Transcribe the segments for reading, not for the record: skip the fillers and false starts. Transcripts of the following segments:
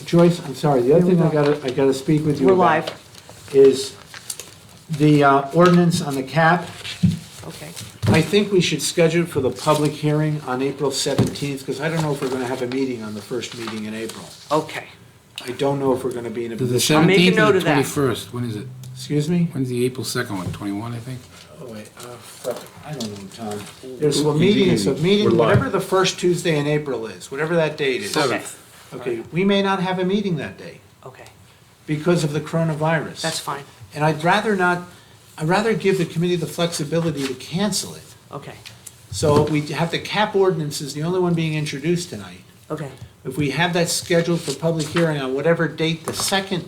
Joyce, I'm sorry, the other thing I gotta speak with you We're about live. is the ordinance on the cap. Okay. I think we should schedule for the public hearing on April 17th, because I don't know if we're gonna have a meeting on the first meeting in April. Okay. I don't know if we're gonna be in a The position. I'll make a 17th note or the of that. 21st? When is it? Excuse me? When's the April 2nd one? 21, I think? Oh, wait, I don't know, Tom. There's a meeting, it's a meeting, We're live. whatever the first Tuesday in April is, whatever that date is. Okay. Okay, we may not have a meeting that day Okay. because of the coronavirus. That's fine. And I'd rather give the committee the flexibility to cancel it. Okay. So we have the cap ordinance is the only one being introduced tonight. Okay. If we have that scheduled for public hearing on whatever date the second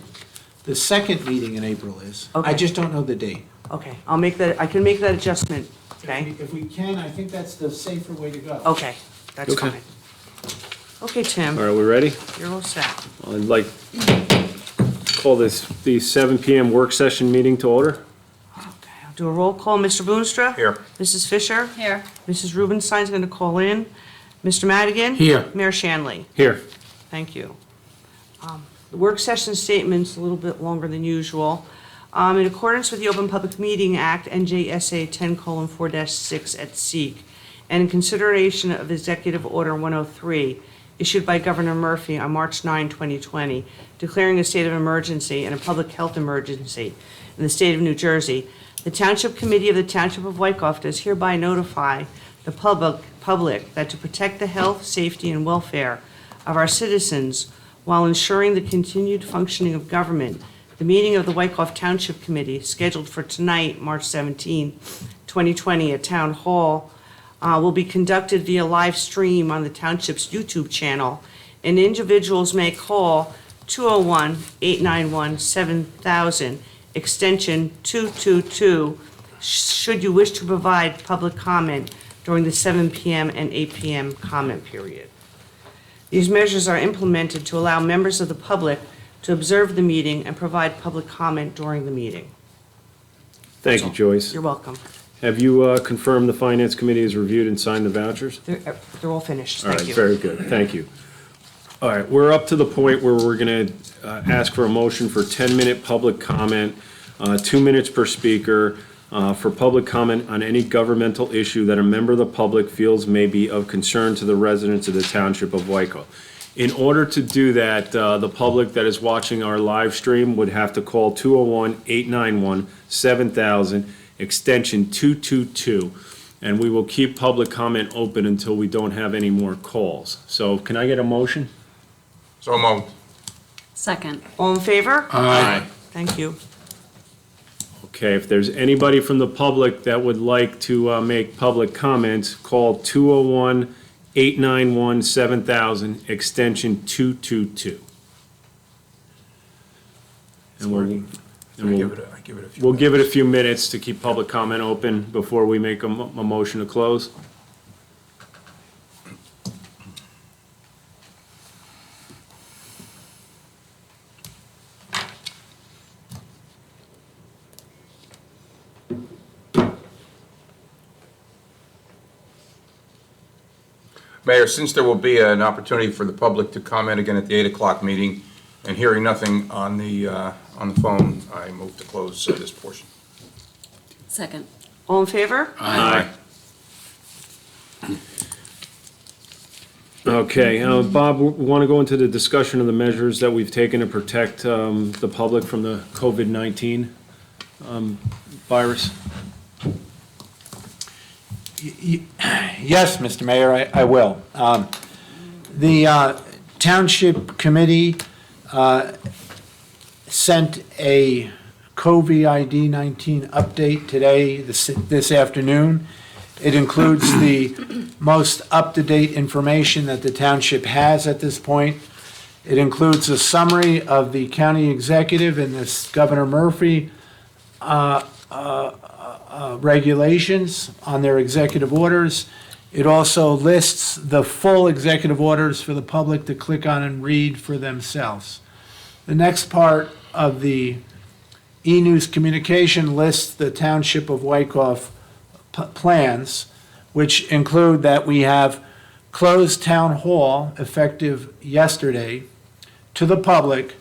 meeting in April is, I Okay. just don't know the date. Okay. I can make that adjustment. Okay. If we can, I think that's the safer way to go. Okay. That's Okay. fine. Okay, Tim, All right, we ready? you're all set. I'd like to call the 7 PM work session meeting to order. Okay. I'll do a roll call. Mr. Boonstra? Here. Mrs. Fisher? Here. Mrs. Rubenstein's going to call in. Mr. Madigan? Here. Mayor Shanley? Here. Thank you. The work session statement's a little bit longer than usual. In accordance with the Open Public Meeting Act, NJSA 10:4-6 et seq., and in consideration of Executive Order 103, issued by Governor Murphy on March 9, 2020, declaring a state of emergency and a public health emergency in the state of New Jersey, the Township Committee of the Township of Wyckoff does hereby notify the public that to protect the health, safety, and welfare of our citizens while ensuring the continued functioning of government, the meeting of the Wyckoff Township Committee, scheduled for tonight, March 17, 2020, at Town Hall, will be conducted via live stream on the Township's YouTube channel, and individuals may call 201-891-7000, extension 222, should you wish to provide public comment during the 7 p.m. and 8 p.m. comment period. These measures are implemented to allow members of the public to observe the meeting and provide public comment during the meeting. Thank you, Joyce. You're welcome. Have you confirmed the Finance Committee has reviewed and signed the vouchers? They're all finished. All Thank right, you. very good, thank you. All right, we're up to the point where we're going to ask for a motion for 10-minute public comment, 2 minutes per speaker, for public comment on any governmental issue that a member of the public feels may be of concern to the residents of the Township of Wyckoff. In order to do that, the public that is watching our live stream would have to call 201-891-7000, extension 222, and we will keep public comment open until we don't have any more calls. So can I get a motion? So moved. Second. All in favor? Aye. Thank you. Okay, if there's anybody from the public that would like to make public comments, call 201-891-7000, extension 222. And I give it a few. we'll give it a few minutes to keep public comment open before we make a motion to close. Mayor, since there will be an opportunity for the public to comment again at the 8 o'clock meeting, and hearing nothing on the phone, I move to close this portion. Second. All in favor? Aye. Okay, Bob, we want to go into the discussion of the measures that we've taken to protect the public from the COVID-19 virus. Yes, Mr. Mayor, I will. The Township Committee sent a COVID-19 update today, this afternoon. It includes the most up-to-date information that the township has at this point. It includes a summary of the county executive and this Governor Murphy regulations on their executive orders. It also lists the full executive orders for the public to click on and read for themselves. The next part of the e-news communication lists the Township of Wyckoff plans, which include that we have closed town hall effective yesterday to the public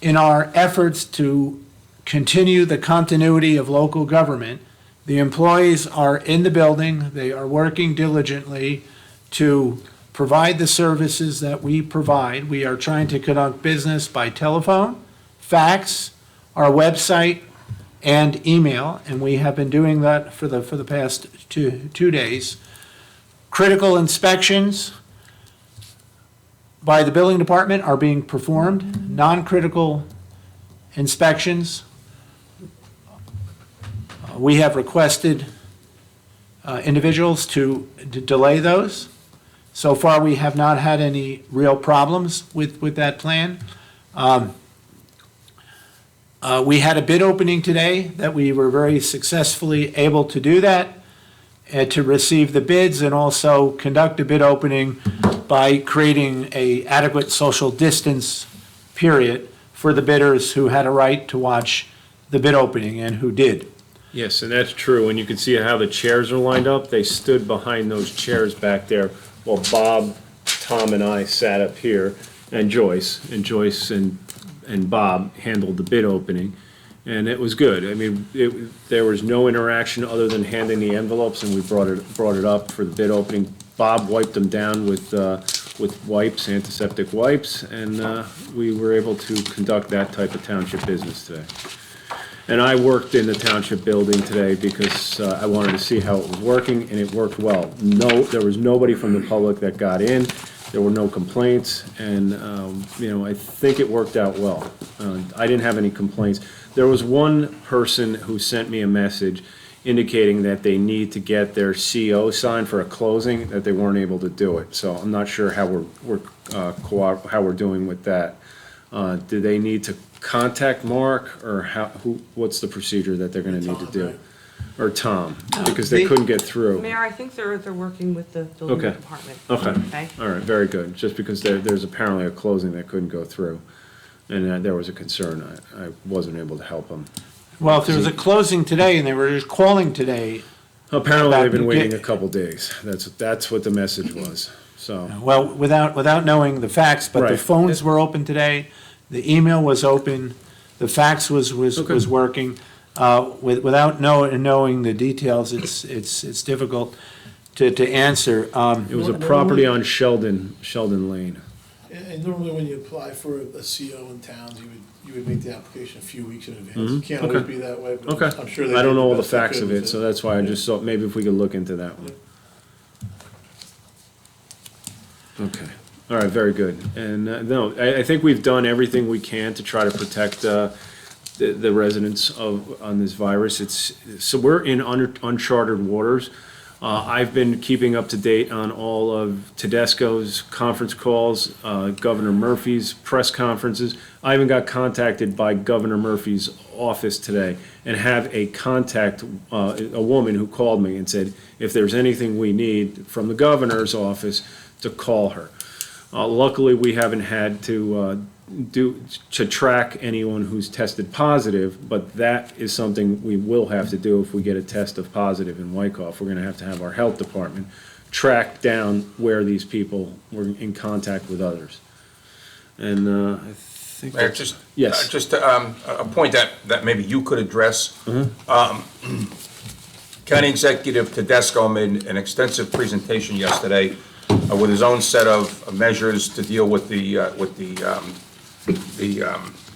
in our efforts to continue the continuity of local government. The employees are in the building, they are working diligently to provide the services that we provide. We are trying to conduct business by telephone, fax, our website, and email, and we have been doing that for the past two days. Critical inspections by the building department are being performed. Non-critical inspections, we have requested individuals to delay those. So far, we have not had any real problems with that plan. We had a bid opening today that we were very successfully able to do that, to receive the bids and also conduct a bid opening by creating a adequate social distance period for the bidders who had a right to watch the bid opening and who did. Yes, and that's true, and you can see how the chairs are lined up. They stood behind those chairs back there while Bob, Tom, and I sat up here, and Joyce and Bob handled the bid opening, and it was good. I mean, there was no interaction other than handing the envelopes, and we brought it up for the bid opening. Bob wiped them down with wipes, antiseptic wipes, and we were able to conduct that type of township business today. And I worked in the township building today because I wanted to see how it was working, and it worked well. No, there was nobody from the public that got in. There were no complaints, and, I think it worked out well. I didn't have any complaints. There was one person who sent me a message indicating that they need to get their CO signed for a closing, that they weren't able to do it. So I'm not sure how we're doing with that. Do they need to contact Mark, or what's the procedure that they're gonna need to do? Or Tom, because they couldn't get through. Mayor, I think they're working with the building Okay. department. Okay, all right, very good. Just because there's apparently a closing that couldn't go through, and there was a concern, I wasn't able to help them. Well, if there was a closing today and they were just calling today, Apparently, they've been waiting a couple days. That's what the message was, so. well, without knowing the facts, but the Right. phones were open today, the email was open, the fax was Okay. working. Without knowing the details, it's difficult to answer. It was a property on Sheldon Lane. And normally when you apply for a CO in towns, you would make the application a few weeks in advance. It can't always Okay. be that way, but Okay. I'm sure they. I don't did know all the best they facts could of with it, so that's why I just thought maybe if we could look into that one. Okay, all right, very good. And, no, I think we've done everything we can to try to protect, the residents on this virus. So we're in uncharted waters. I've been keeping up to date on all of Tedesco's conference calls, Governor Murphy's press conferences. I even got contacted by Governor Murphy's office today and have a contact, a woman who called me and said, if there's anything we need from the governor's office, to call her. Luckily, we haven't had to track anyone who's tested positive, but that is something we will have to do if we get a test of positive in Wyckoff. We're gonna have to have our health department track down where these people were in contact with others. And, I think Mayor, that's. just, Yes. just a point that maybe you could address. County Executive Tedesco made an extensive presentation yesterday with his own set of measures to deal with the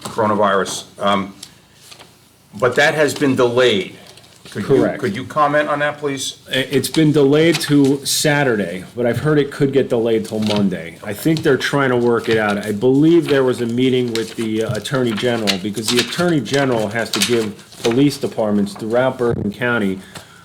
coronavirus. But that has been delayed. Correct. Could you comment on that, please? It's been delayed to Saturday, but I've heard it could get delayed till Monday. I think they're trying to work it out. I believe there was a meeting with the Attorney General, because the Attorney General has to give police departments throughout Bergen County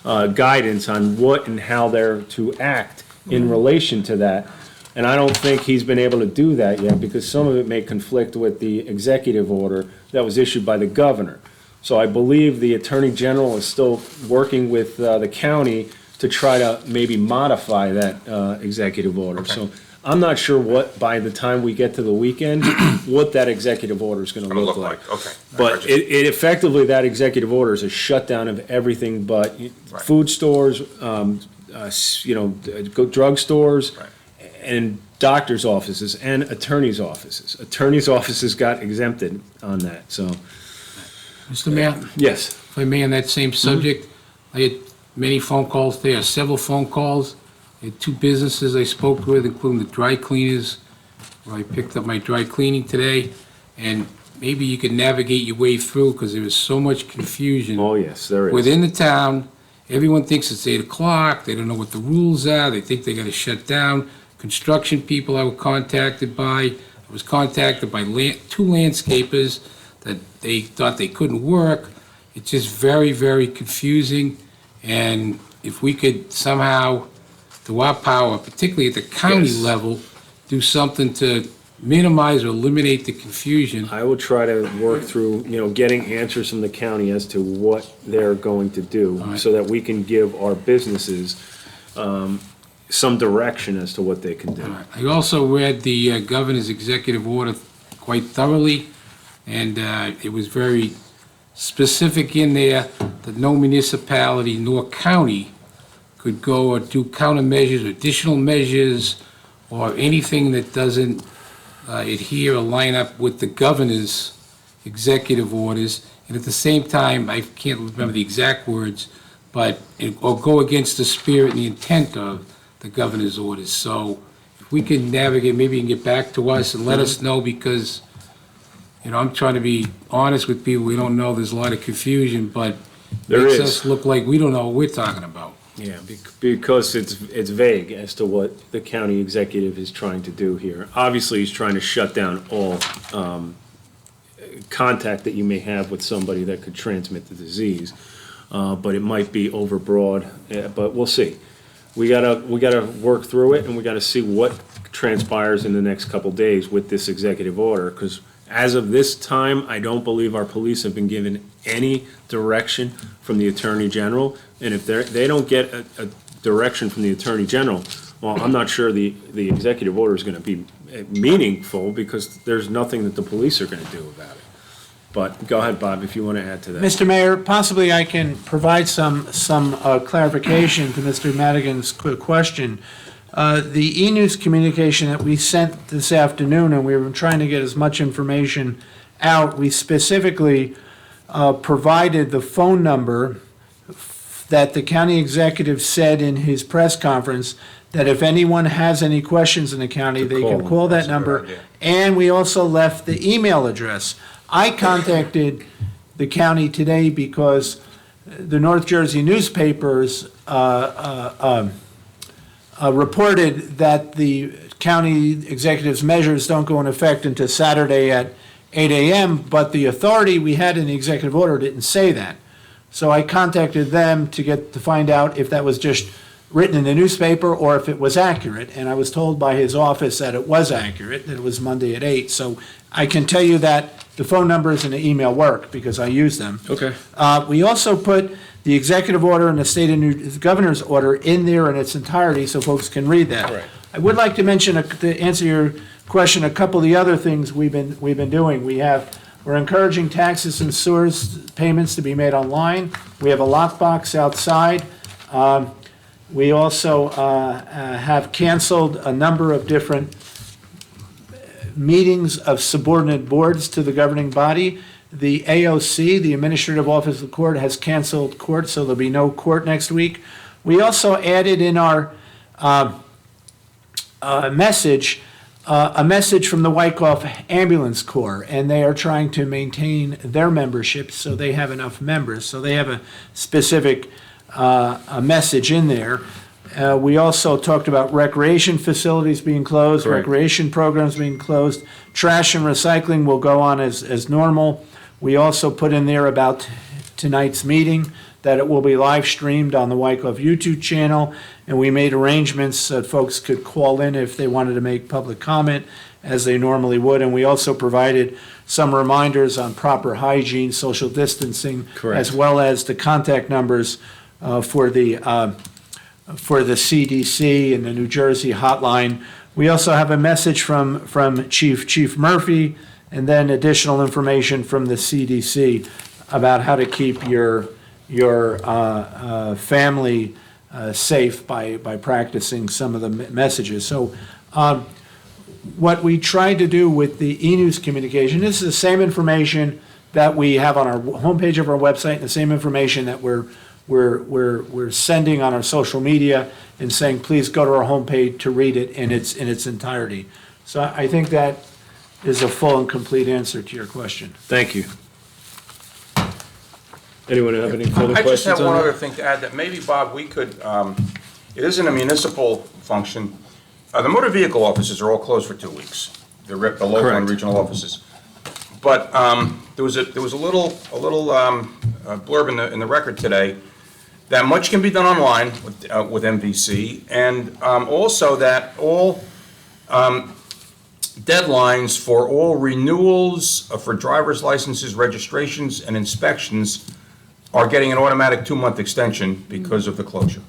guidance on what and how they're to act in relation to that. And I don't think he's been able to do that yet, because some of it may conflict with the executive order that was issued by the governor. So I believe the Attorney General is still working with the county to try to maybe modify that executive order. So I'm not sure what, by the time we get to the weekend, what that executive order is gonna look like. Okay. But it effectively, that executive order is a shutdown of everything but food stores, drug stores, Right. and doctor's offices and attorney's offices. Attorney's offices got exempted on that, so, Mr. Mayor, yes. if I may, on that same subject, I had many phone calls there, several phone calls. I had two businesses I spoke with, including the dry cleaners, where I picked up my dry cleaning today, and maybe you could navigate your way through, because there is so much confusion Oh, yes, there is. within the town. Everyone thinks it's 8 o'clock, they don't know what the rules are, they think they gotta shut down. Construction people I was contacted by, two landscapers that they thought they couldn't work. It's just very, very confusing, and if we could somehow, through our power, particularly at the county Yes. level, do something to minimize or eliminate the confusion. I will try to work through, getting answers from the county as to what they're going to do, All right. so that we can give our businesses some direction as to what they can do. I also read the governor's executive order quite thoroughly, and it was very specific in there that no municipality nor county could go or do countermeasures, additional measures, or anything that doesn't adhere or line up with the governor's executive orders. And at the same time, I can't remember the exact words, but, or go against the spirit and the intent of the governor's orders. So if we can navigate, maybe you can get back to us and let us know, because, I'm trying to be honest with people. We don't know, there's a lot of confusion, but There makes is. us look like we don't know what we're talking about. Yeah, because it's vague as to what the county executive is trying to do here. Obviously, he's trying to shut down all contact that you may have with somebody that could transmit the disease, but it might be overbroad, but we'll see. We gotta work through it, and we gotta see what transpires in the next couple days with this executive order, because as of this time, I don't believe our police have been given any direction from the Attorney General, and if they don't get a direction from the Attorney General, well, I'm not sure the executive order is gonna be meaningful, because there's nothing that the police are gonna do about it. But go ahead, Bob, if you want to add to that. Mr. Mayor, possibly I can provide some clarification to Mr. Madigan's question. The e-news communication that we sent this afternoon, and we were trying to get as much information out, we specifically provided the phone number that the county executive said in his press conference, that if anyone has any questions in the county, they can call that number. And we also left the email address. I contacted the county today because the North Jersey newspapers reported that the county executive's measures don't go in effect until Saturday at 8 a.m., but the authority we had in the executive order didn't say that. So I contacted them to find out if that was just written in the newspaper or if it was accurate, and I was told by his office that it was accurate, that it was Monday at 8. So I can tell you that the phone numbers and the email work because I use them. Okay. We also put the executive order and the governor's order in there in its entirety so folks can read that. Right. I would like to mention, to answer your question, a couple of the other things we've been doing. We're encouraging taxes and sewers payments to be made online. We have a lockbox outside. We also have canceled a number of different meetings of subordinate boards to the governing body. The AOC, the Administrative Office of the Court, has canceled court, so there'll be no court next week. We also added in our message, a message from the Wyckoff Ambulance Corps, and they are trying to maintain their membership so they have enough members. So they have a specific a message in there. We also talked about recreation facilities being closed, Correct. recreation programs being closed. Trash and recycling will go on as normal. We also put in there about tonight's meeting, that it will be live streamed on the Wyckoff YouTube channel, and we made arrangements that folks could call in if they wanted to make public comment, as they normally would. And we also provided some reminders on proper hygiene, social distancing, Correct. as well as the contact numbers for the CDC and the New Jersey hotline. We also have a message from Chief Murphy, and then additional information from the CDC about how to keep your family safe by practicing some of the messages. So what we tried to do with the e-news communication, this is the same information that we have on our homepage of our website, and the same information that we're sending on our social media and saying, please go to our homepage to read it in its entirety. So I think that is a full and complete answer to your question. Thank you. Anyone have any further I just questions have one on other that? thing to add, that maybe, Bob, we could, it isn't a municipal function. The motor vehicle offices are all closed for 2 weeks, the local and Correct. regional offices. But there was a little blurb in the record today that much can be done online with MVC, and also that all deadlines for all renewals for driver's licenses, registrations, and inspections are getting an automatic 2-month extension because of the closure,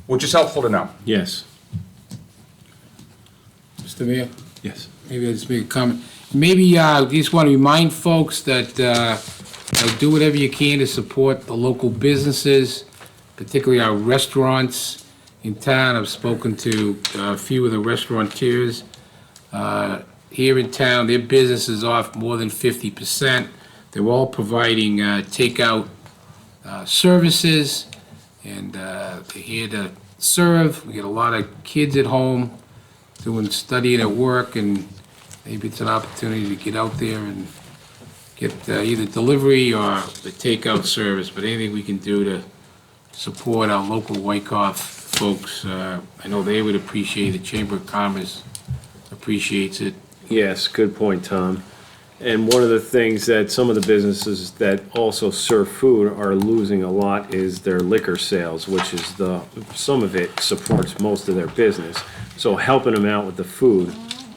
which is helpful to know. Yes. Mr. Mayor, Yes. maybe I'll just make a comment. Maybe just want to remind folks that do whatever you can to support the local businesses, particularly our restaurants in town. I've spoken to a few of the restaurateurs here in town. Their business is off more than 50%. They're all providing takeout services, and they're here to serve. We get a lot of kids at home studying at work, and maybe it's an opportunity to get out there and get either delivery or the takeout service, but anything we can do to support our local Wyckoff folks, I know they would appreciate it. The Chamber of Commerce appreciates it. Yes, good point, Tom. And one of the things that some of the businesses that also serve food are losing a lot is their liquor sales, which is some of it supports most of their business. So helping them out with the food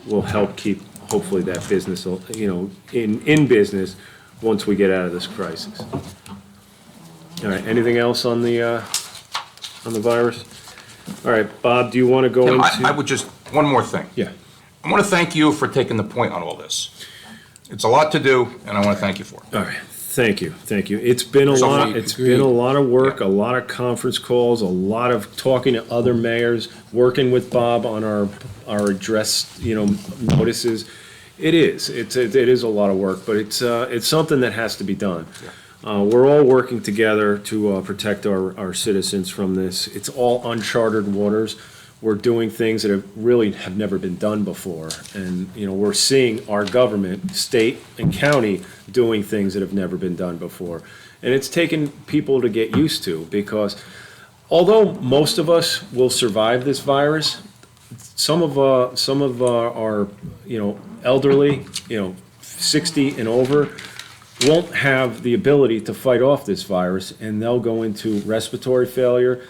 will help keep, hopefully, that business, in business once we get out of this crisis. All right, anything else on the virus? All right, Bob, do you want to go Tim, into? I would just, one more thing. Yeah. I want to thank you for taking the point on all this. It's a lot to do, and I want to thank you for it. All right, thank you. It's been a So lot, agreed. it's been a lot of work, a lot of conference calls, a lot of talking to other mayors, working with Bob on our address, notices. It is a lot of work, but it's something that has to be done. We're all working together to protect our citizens from this. It's all uncharted waters. We're doing things that have never been done before. And, we're seeing our government, state and county, doing things that have never been done before. And it's taken people to get used to, because although most of us will survive this virus, some of our elderly, 60 and over, won't have the ability to fight off this virus, and they'll go into respiratory failure,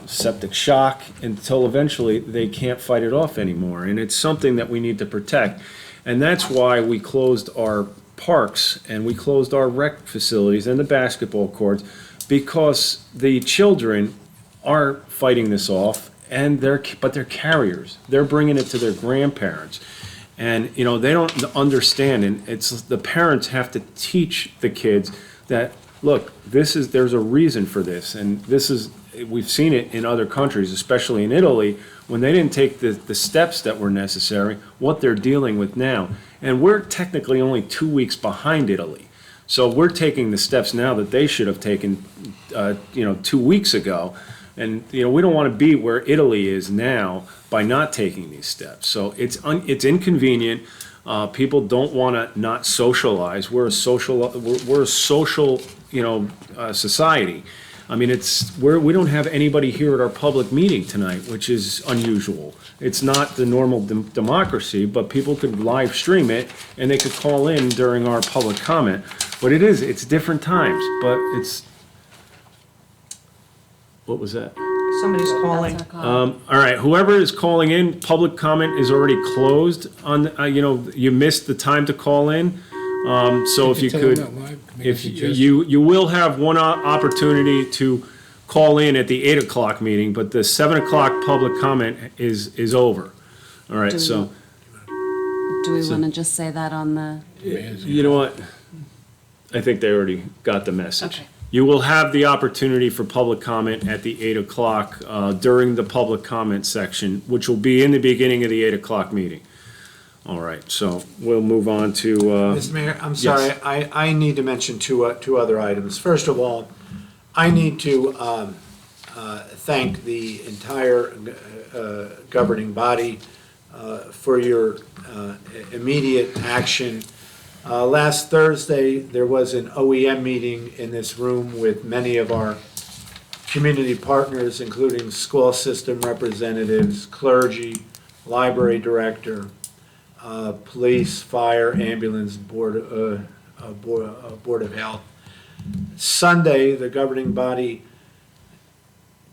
septic shock, until eventually they can't fight it off anymore. And it's something that we need to protect. And that's why we closed our parks and we closed our rec facilities and the basketball courts, because the children are fighting this off, but they're carriers. They're bringing it to their grandparents. And, they don't understand, and the parents have to teach the kids that, look, there's a reason for this, and we've seen it in other countries, especially in Italy, when they didn't take the steps that were necessary, what they're dealing with now. And we're technically only 2 weeks behind Italy. So we're taking the steps now that they should have taken, 2 weeks ago. And, we don't want to be where Italy is now by not taking these steps. So it's inconvenient. People don't want to not socialize. We're a social, society. I mean, we don't have anybody here at our public meeting tonight, which is unusual. It's not the normal democracy, but people could live stream it and they could call in during our public comment. But it's different times, but what was that? Somebody's calling. That's our call. All right, whoever is calling in, public comment is already closed on, you missed the time to call in. So if you could, if you will have one opportunity to call in at the 8 o'clock meeting, but the 7 o'clock public comment is over. All right, Do we- so, Do we want to just say that on the, you know what? I think they already got the message. Okay. You will have the opportunity for public comment at the 8 o'clock, during the public comment section, which will be in the beginning of the 8 o'clock meeting. All right, so we'll move on to, Mr. Mayor, I'm sorry, I need to mention two other items. First of all, I need to thank the entire governing body for your immediate action. Last Thursday, there was an OEM meeting in this room with many of our community partners, including school system representatives, clergy, library director, police, fire, ambulance, board of health. Sunday, the governing body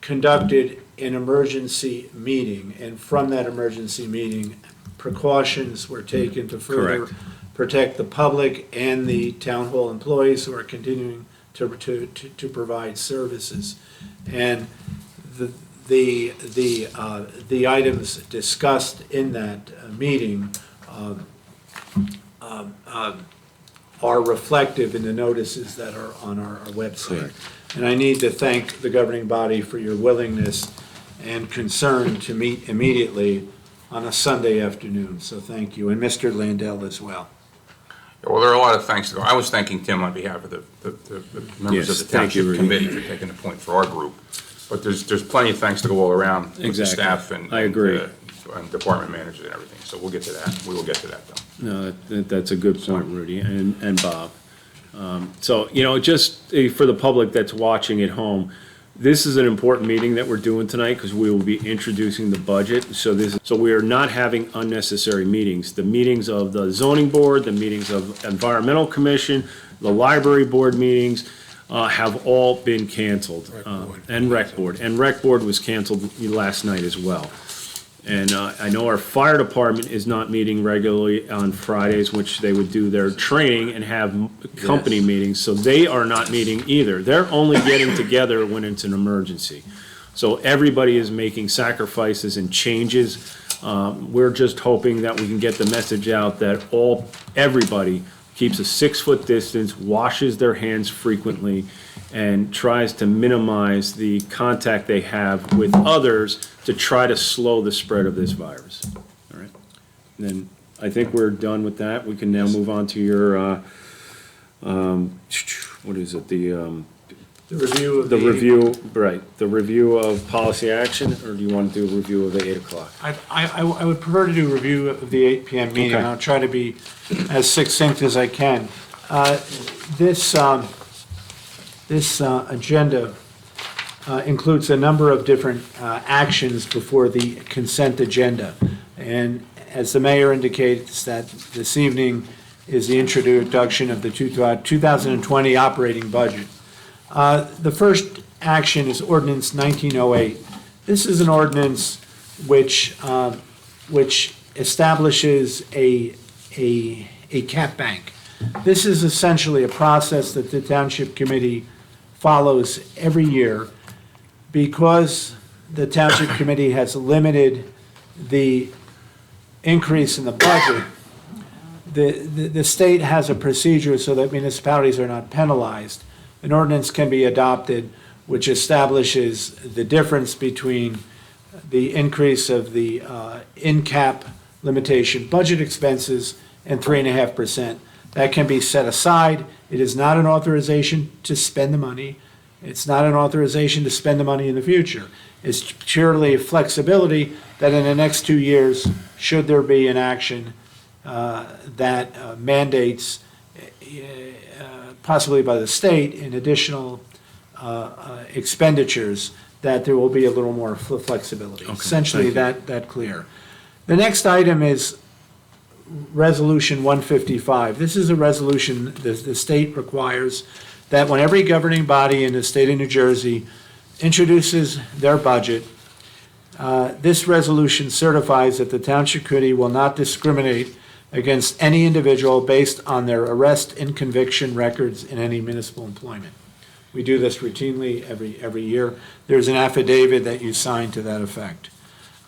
conducted an emergency meeting, and from that emergency meeting, precautions were taken to further Correct. protect the public and the town hall employees who are continuing to provide services. And the items discussed in that meeting are reflective in the notices that are on our website. Correct. And I need to thank the governing body for your willingness and concern to meet immediately on a Sunday afternoon, so thank you, and Mr. Landell as well. Well, there are a lot of thanks to go. I was thanking Tim on behalf of the members Yes, of the thank you, Township Rudy. Committee for taking the point for our group. But there's plenty of thanks to go all around with the Exactly. staff and. I agree. And department managers and everything, so we'll get to that. We will get to that, though. No, that's a good point, Rudy, and Bob. So, just for the public that's watching at home, this is an important meeting that we're doing tonight because we will be introducing the budget. So we are not having unnecessary meetings. The meetings of the zoning board, the meetings of environmental commission, the library board meetings have all been canceled. And rec board. And rec board was canceled last night as well. And I know our fire department is not meeting regularly on Fridays, which they would do their training and have company meetings, so they are not meeting either. They're only getting together when it's an emergency. So everybody is making sacrifices and changes. We're just hoping that we can get the message out that everybody keeps a 6-foot distance, washes their hands frequently, and tries to minimize the contact they have with others to try to slow the spread of this virus. All right? Then I think we're done with that. We can now move on to your, what is it, the review of the review, right, the review of policy action, or do you want to do a review of the 8 o'clock? I would prefer to do a review of the 8 PM meeting, Okay. and I'll try to be as succinct as I can. This agenda includes a number of different actions before the consent agenda. And as the mayor indicates, that this evening is the introduction of the 2020 operating budget. The first action is ordinance 1908. This is an ordinance which establishes a cap bank. This is essentially a process that the Township Committee follows every year because the Township Committee has limited the increase in the budget. The state has a procedure so that municipalities are not penalized. An ordinance can be adopted which establishes the difference between the increase of the in-cap limitation budget expenses and 3.5%. That can be set aside. It is not an authorization to spend the money. It's not an authorization to spend the money in the future. It's purely flexibility that in the next 2 years, should there be an action that mandates, possibly by the state, in additional expenditures, that there will be a little more flexibility. Essentially, that clear. The next item is Resolution 155. This is a resolution that the state requires that when every governing body in the state of New Jersey introduces their budget, this resolution certifies that the Township Committee will not discriminate against any individual based on their arrest and conviction records in any municipal employment. We do this routinely every year. There's an affidavit that you sign to that effect.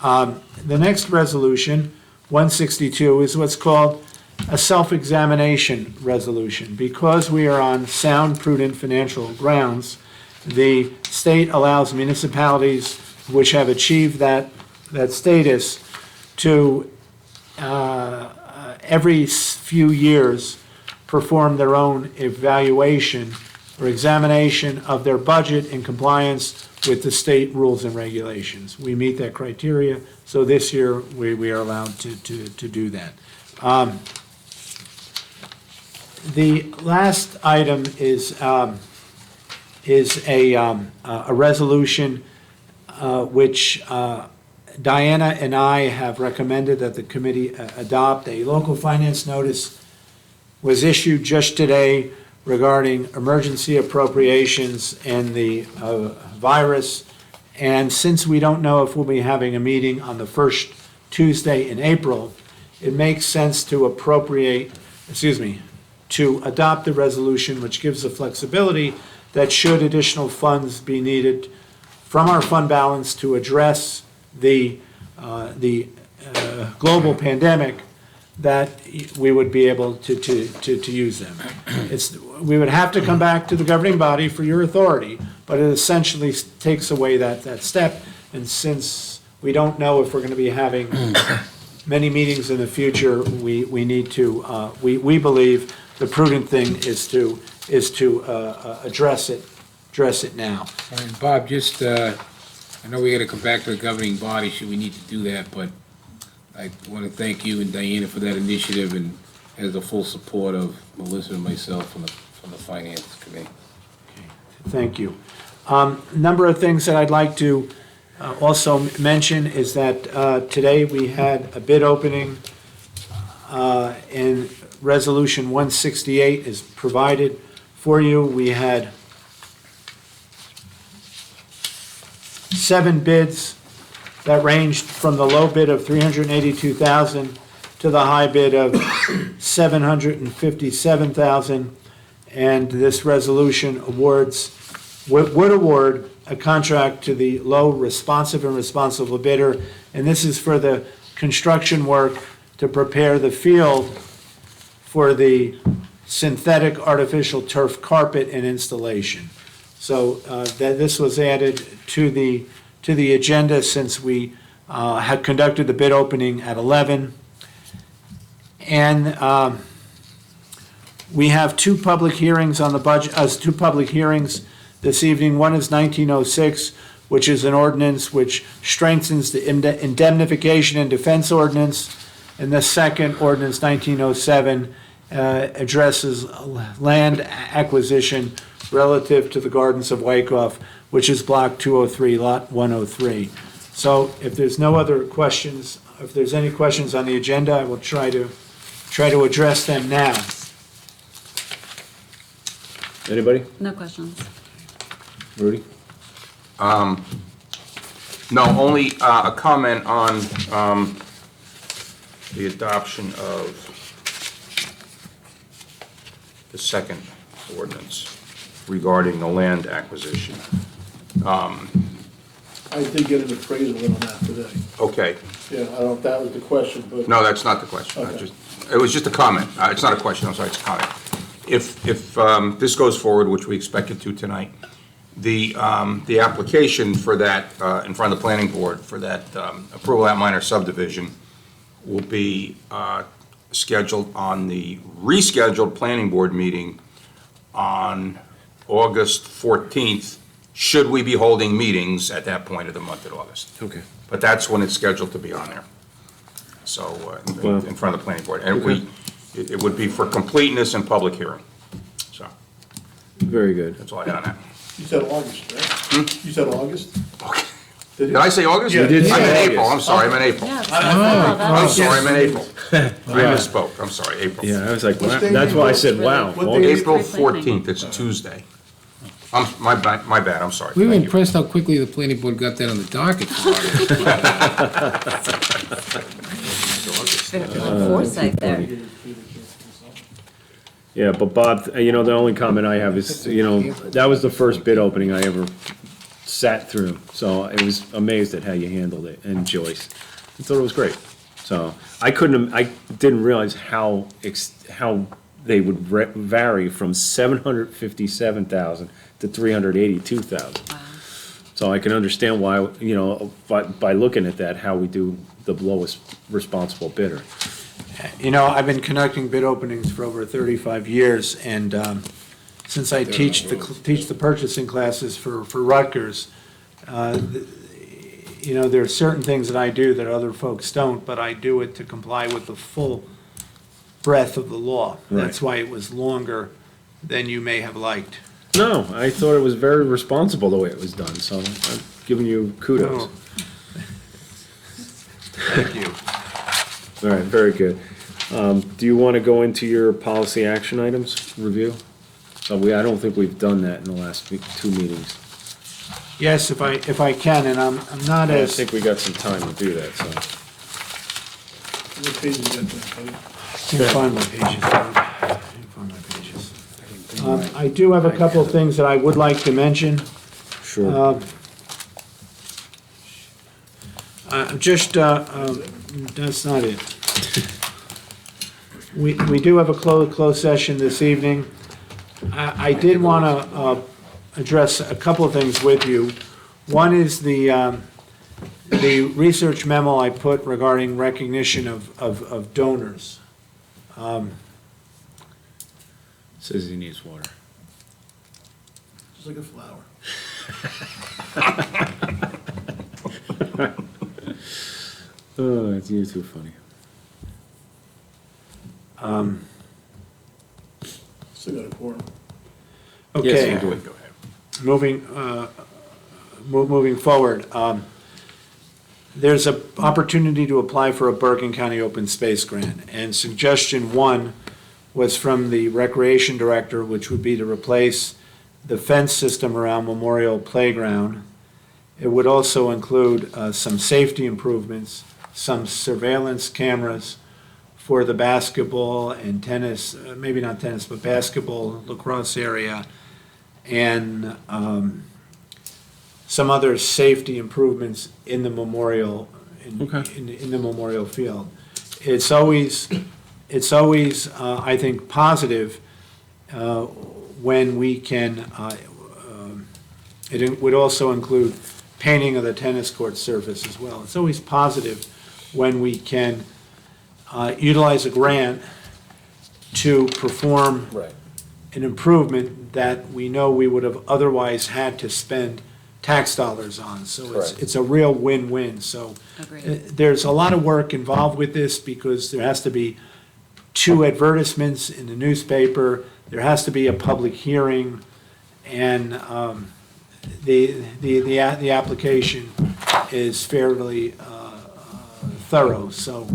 The next resolution, 162, is what's called a self-examination resolution. Because we are on sound, prudent financial grounds, the state allows municipalities which have achieved that status to every few years, perform their own evaluation or examination of their budget in compliance with the state rules and regulations. We meet that criteria, so this year, we are allowed to do that. The last item is a resolution which Diana and I have recommended that the committee adopt. A local finance notice was issued just today regarding emergency appropriations and the virus. And since we don't know if we'll be having a meeting on the first Tuesday in April, it makes sense to to adopt the resolution, which gives the flexibility that should additional funds be needed from our fund balance to address the global pandemic, that we would be able to use them. We would have to come back to the governing body for your authority, but it essentially takes away that step. And since we don't know if we're going to be having many meetings in the future, we need to, we believe the prudent thing is to address it now. And Bob, just, I know we gotta come back to the governing body, should we need to do that, but I wanna thank you and Diana for that initiative, and has the full support of Melissa and myself from the finance committee. Thank you. Number of things that I'd like to also mention is that today we had a bid opening, and Resolution 168 is provided for you. We had 7 bids that ranged from the low bid of $382,000 to the high bid of $757,000. And this resolution would award a contract to the low responsive and responsible bidder. And this is for the construction work to prepare the field for the synthetic artificial turf carpet and installation. So that this was added to the agenda since we had conducted the bid opening at 11. And we have 2 public hearings on the budget, 2 public hearings this evening. One is 1906, which is an ordinance which strengthens the indemnification and defense ordinance. And the second ordinance, 1907, addresses land acquisition relative to the Gardens of Wyckoff, which is Block 203, Lot 103. So if there's no other questions, if there's any questions on the agenda, I will try to address them now. Anybody? No questions. Rudy? No, only a comment on the adoption of the second ordinance regarding the land acquisition. I did get an appraisal on that today. Okay, Yeah, I don't know if that was the question, but. no, that's not the question. Okay. It was just a comment. It's not a question, I'm sorry, it's a comment. If this goes forward, which we expect it to tonight, the application for that, in front of the planning board, for that approval of that minor subdivision will be scheduled on the rescheduled planning board meeting on August 14th, should we be holding meetings at that point of the month of August. Okay. But that's when it's scheduled to be on there. So, in front of the planning board. And it would be for completeness and public hearing. So, Very good. that's all I got on that. You said August, right? You said August? Okay. Did Did I say August? Yeah, you did I'm in say April, I'm August. sorry, I'm in April. Yeah. I'm sorry, I'm in April. I misspoke, I'm sorry, April. Yeah, I was like, What's wow. the That's why I said, Really? wow. What August. day- April Pre-planning. 14th, it's a Tuesday. My bad, I'm sorry. We were Thank you. impressed how quickly the planning board got that on the docket. Foresight there. Yeah, but Bob, the only comment I have is, that was the first bid opening I ever sat through. So I was amazed at how you handled it, and Joyce. I thought it was great. So I didn't realize how they would vary from 757,000 to 382,000. Wow. So I can understand why, by looking at that, how we do the lowest responsible bidder. You know, I've been conducting bid openings for over 35 years, and since I teach the purchasing classes for Rutgers, you know, there are certain things that I do that other folks don't, but I do it to comply with the full breadth of the law. That's why it was longer than you may have liked. No, I thought it was very responsible the way it was done, so I'm giving you kudos. Oh. Thank you. All right, very good. Do you want to go into your policy action items review? I don't think we've done that in the last two meetings. Yes, if I can, and I'm not I as, think we got some time to do that, so. What page is that, Tony? can't find my pages, Doug. Can't find my pages. I do have a couple of things that I would like to mention. Sure. That's not it. We do have a closed session this evening. I did want to address a couple of things with you. One is the research memo I put regarding recognition of donors. Says he needs water. Just like a flower. Oh, you're too funny. Still got a quorum. Okay. Yes, you do. Go ahead. Moving forward, there's an opportunity to apply for a Bergen County Open Space Grant, and suggestion one was from the Recreation Director, which would be to replace the fence system around Memorial Playground. It would also include some safety improvements, some surveillance cameras for the basketball and tennis, maybe not tennis, but basketball, lacrosse area, and some other safety improvements in the memorial, Okay. in the memorial field. It's always, I think, positive when we can, it would also include painting of the tennis court surface as well. It's always positive when we can utilize a grant to perform Right. an improvement that we know we would have otherwise had to spend tax dollars on. So Correct. it's a real win-win. So Agreed. there's a lot of work involved with this because there has to be 2 advertisements in the newspaper, there has to be a public hearing, and the application is fairly thorough. So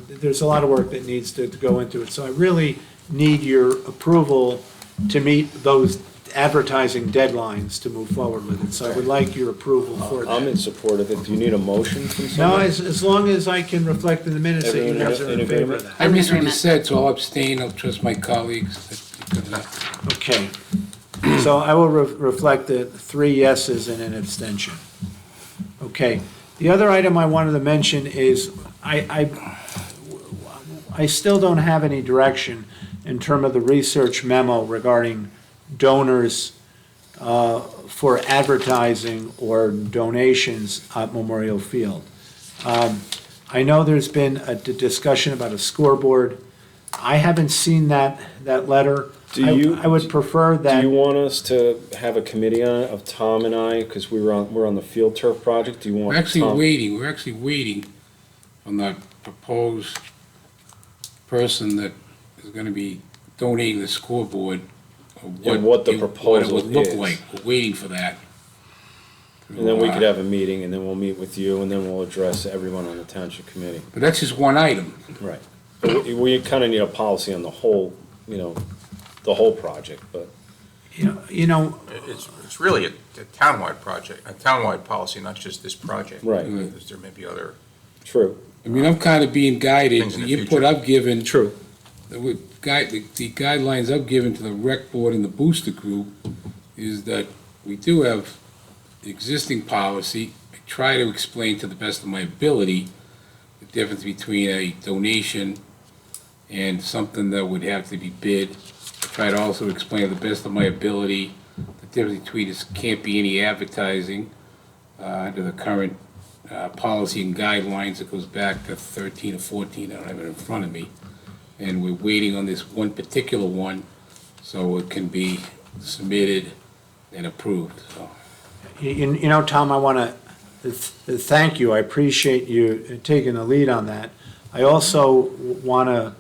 there's a lot of work that needs to go into it. So I really need your approval to meet those advertising deadlines to move forward with it. So I would like your approval for I'm that. in support of it. Do you need a motion from No, someone? as long as I can reflect in the minutes that you Everyone guys are in in favor agreement? of that. I missed what you agreement. said, so I'll abstain, I'll trust my colleagues. Okay. So I will reflect the 3 yeses and an abstention. Okay. The other item I wanted to mention is I still don't have any direction in terms of the research memo regarding donors for advertising or donations at Memorial Field. I know there's been a discussion about a scoreboard. I haven't seen that letter. I would prefer Do that. you want us to have a committee on it of Tom and I, because we're on the field turf project? Do you want We're actually Tom? waiting on the proposed person that is gonna be donating the scoreboard. Or And what the it proposal would look is. like, we're waiting for that. And then we could have a meeting, and then we'll meet with you, and then we'll address everyone on the township committee. But that's just one item. Right. But we kind of need a policy on the whole, the whole project, but, You know, It's really a townwide project, a townwide policy, not just this project. Right. Because there may be other, true. I mean, I'm kind of being guided, Things in the the input future. I've given. True. The guidelines I've given to the rec board and the booster group is that we do have existing policy. I try to explain to the best of my ability the difference between a donation and something that would have to be bid. I try to also explain to the best of my ability the difference between this can't be any advertising under the current policy and guidelines that goes back to 13 or 14, I don't have it in front of me. And we're waiting on this one particular one, so it can be submitted and approved, so. You know, Tom, I want to thank you. I appreciate you taking the lead on that. I also want to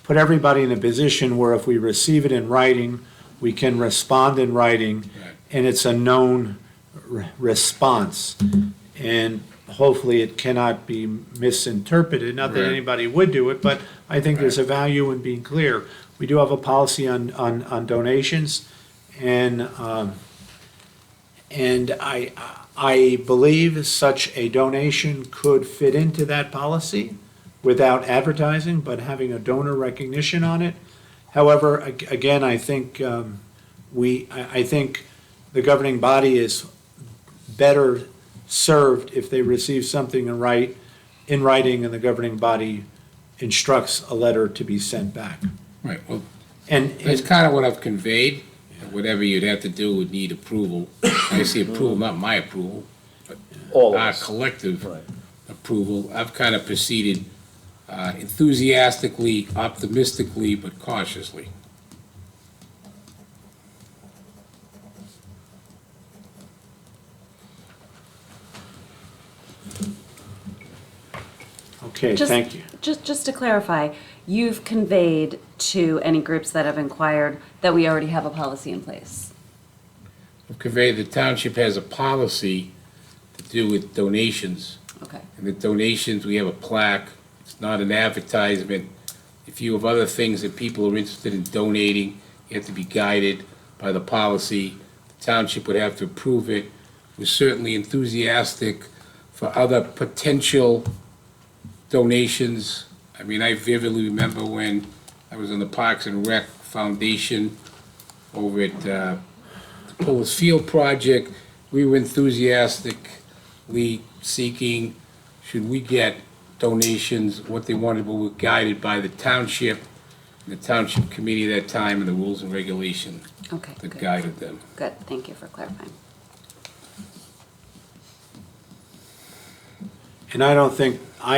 put everybody in a position where if we receive it in writing, we can respond in writing, Right. and it's a known response. And hopefully it cannot be misinterpreted, not that Right. anybody would do it, but I think there's a Right. value in being clear. We do have a policy on donations, and I believe such a donation could fit into that policy without advertising, but having a donor recognition on it. However, again, I think I think the governing body is better served if they receive something in writing, and the governing body instructs a letter to be sent back. Right, well, And that's kind of what I've conveyed. Whatever you'd have to do would need approval. I say approval, not my approval, but All of our us. collective Right. approval. I've kind of proceeded enthusiastically, optimistically, but cautiously. Okay, Just- thank you. Just to clarify, you've conveyed to any groups that have inquired that we already have a policy in place. I've conveyed the township has a policy to do with donations. Okay, And the donations, we have a plaque. It's not an advertisement. If you have other things that people are interested in donating, you have to be guided by the policy. The township would have to approve it. We're certainly enthusiastic for other potential donations. I mean, I vividly remember when I was on the Parks and Rec Foundation over at the Pullis Field project. We were enthusiastically seeking, should we get donations, what they wanted, but were guided by the township committee at that time, and the rules and regulations okay, that good. guided them. Good, thank you for clarifying. And I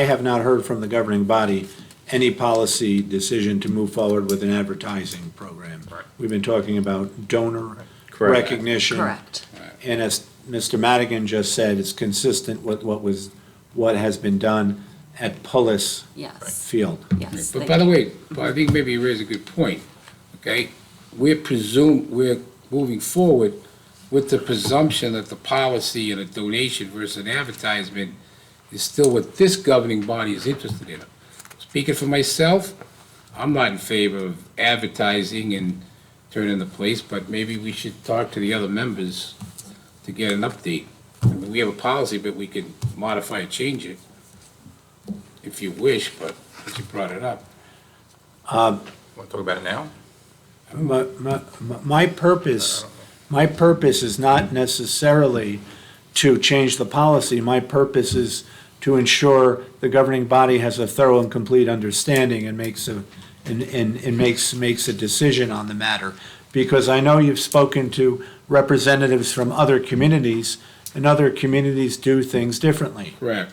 have not heard from the governing body any policy decision to move forward with an advertising program. Right. We've been talking about donor Correct. recognition. Correct. And as Mr. Madigan just said, it's consistent with what has been done at Pullis Yes, Field. yes. But thank by the you. way, I think maybe you raise a good point, okay? We're moving forward with the presumption that the policy and a donation versus an advertisement is still what this governing body is interested in. Speaking for myself, I'm not in favor of advertising and turning the place, but maybe we should talk to the other members to get an update. I mean, we have a policy, but we can modify and change it if you wish, but since you brought it up. Want to talk about it now? My purpose is not necessarily to change the policy. My purpose is to ensure the governing body has a thorough and complete understanding and makes a decision on the matter. Because I know you've spoken to representatives from other communities, and other communities do things differently. Correct.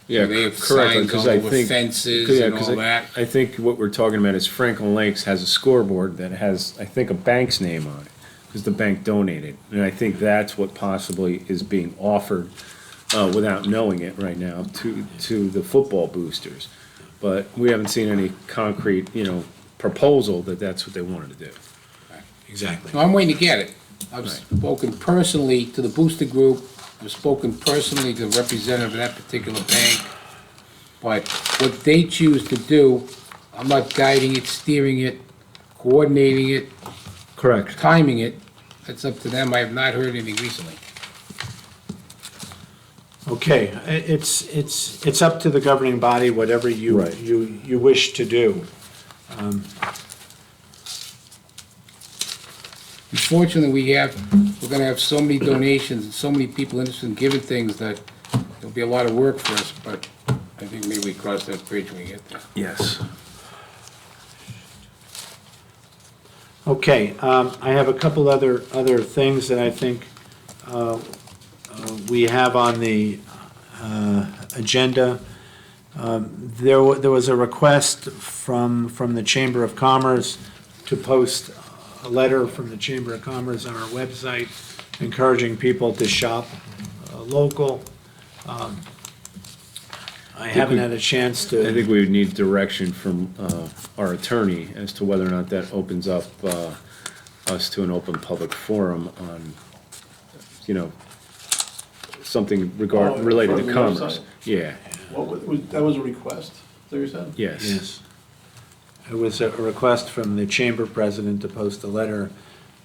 Yeah, They have correct, signs because all I over think. fences Yeah, and 'cause all that. I think what we're talking about is Franklin Lakes has a scoreboard that has, I think, a bank's name on it, because the bank donated. And I think that's what possibly is being offered, without knowing it right now, to the football boosters. But we haven't seen any concrete, proposal that that's what they wanted to do. Exactly. No, I'm waiting to get it. I've spoken personally to the booster group, I've spoken personally to the representative of that particular bank. But what they choose to do, I'm not guiding it, steering it, coordinating it, Correct. timing it. That's up to them. I have not heard anything recently. Okay, it's up to the governing body, whatever Right. you wish to do. Unfortunately, we're gonna have so many donations and so many people interested in giving things that there'll be a lot of work for us, but I think maybe we cross that bridge when we get there. Yes. Okay, I have a couple other things that I think we have on the agenda, there was a request from the Chamber of Commerce to post a letter from the Chamber of Commerce on our website encouraging people to shop local. I haven't had a chance to. I think we would need direction from our attorney as to whether or not that opens up us to an open public forum on, something related from to the commerce. website? Yeah, That was a request, that you said? yes. Yes. It was a request from the chamber president to post a letter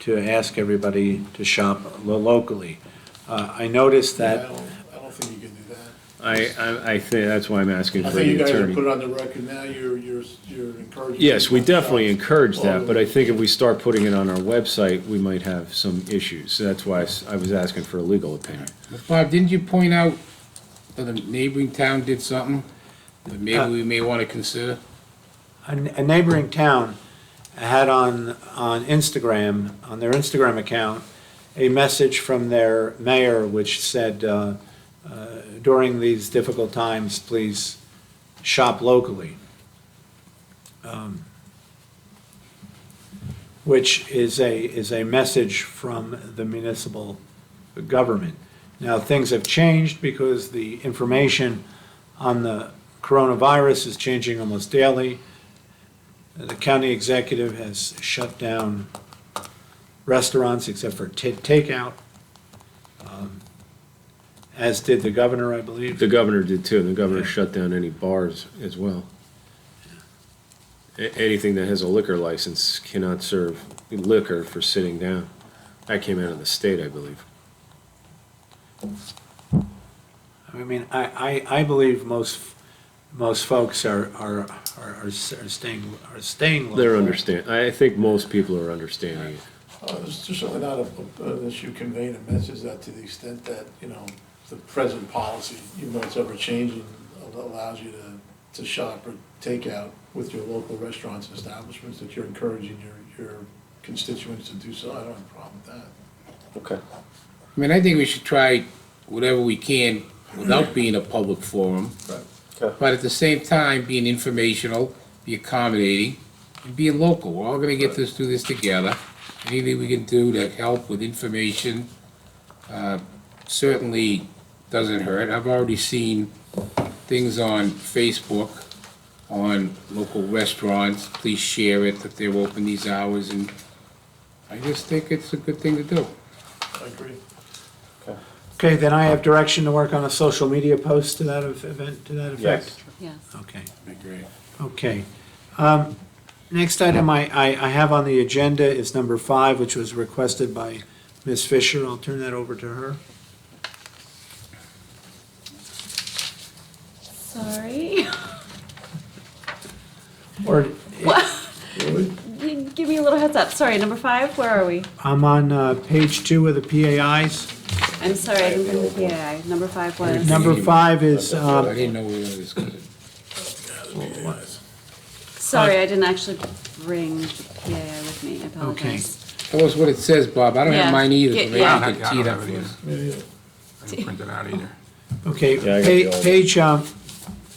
to ask everybody to shop locally. I noticed I that, don't think you can do that. I think that's why I'm asking I for think you the guys have attorney. put it on the record now, you're encouraging. Yes, we people to definitely shop encourage that, but I locally. think if we start putting it on our website, we might have some issues. So that's why I was asking for a legal opinion. Bob, didn't you point out that a neighboring town did something that maybe we may want to consider? a neighboring town had on Instagram, on their Instagram account, a message from their mayor which said, during these difficult times, please shop locally. Which is a message from the municipal government. Now, things have changed because the information on the coronavirus is changing almost daily. The county executive has shut down restaurants except for takeout, as did the governor, I believe. The governor did too. The governor shut down any bars as well. Anything that has a liquor license cannot serve liquor for sitting down. That came out of the state, I believe. I mean, I believe most folks are staying local. They're understand. I think most people are understanding it. It's certainly not an issue conveying a message that to the extent that, the present policy, even though it's ever changing, allows you to shop or take out with your local restaurants and establishments, that you're encouraging your constituents to do so. I don't have a problem with that. Okay. I mean, I think we should try whatever we can without being a public forum, but at the same time, being informational, be accommodating, and being local. We're all gonna through this together. Anything we can do to help with information, certainly doesn't hurt. I've already seen things on Facebook, on local restaurants, please share it, that they're open these hours, and I just think it's a good thing to do. I agree. Okay, then I have direction to work on a social media post to that event, to that effect? Yes. Okay. I agree. Okay. Next item I have on the agenda is number 5, which was requested by Ms. Fisher. I'll turn that over to her. Sorry. Or, Give me a little heads up. Sorry, number 5, where are we? I'm on page 2 of the PAIs. I'm sorry, I didn't bring the PAI. Number 5 was. Number 5 is, I didn't know we were gonna discuss it. Sorry, I didn't actually bring the PAI with me. I apologize. Tell us what it says, Bob. I don't Yeah. have mine either, so Yeah, maybe yeah. you can tee it up for us. Yeah. I didn't print it out either. okay, Yeah, I got the old page,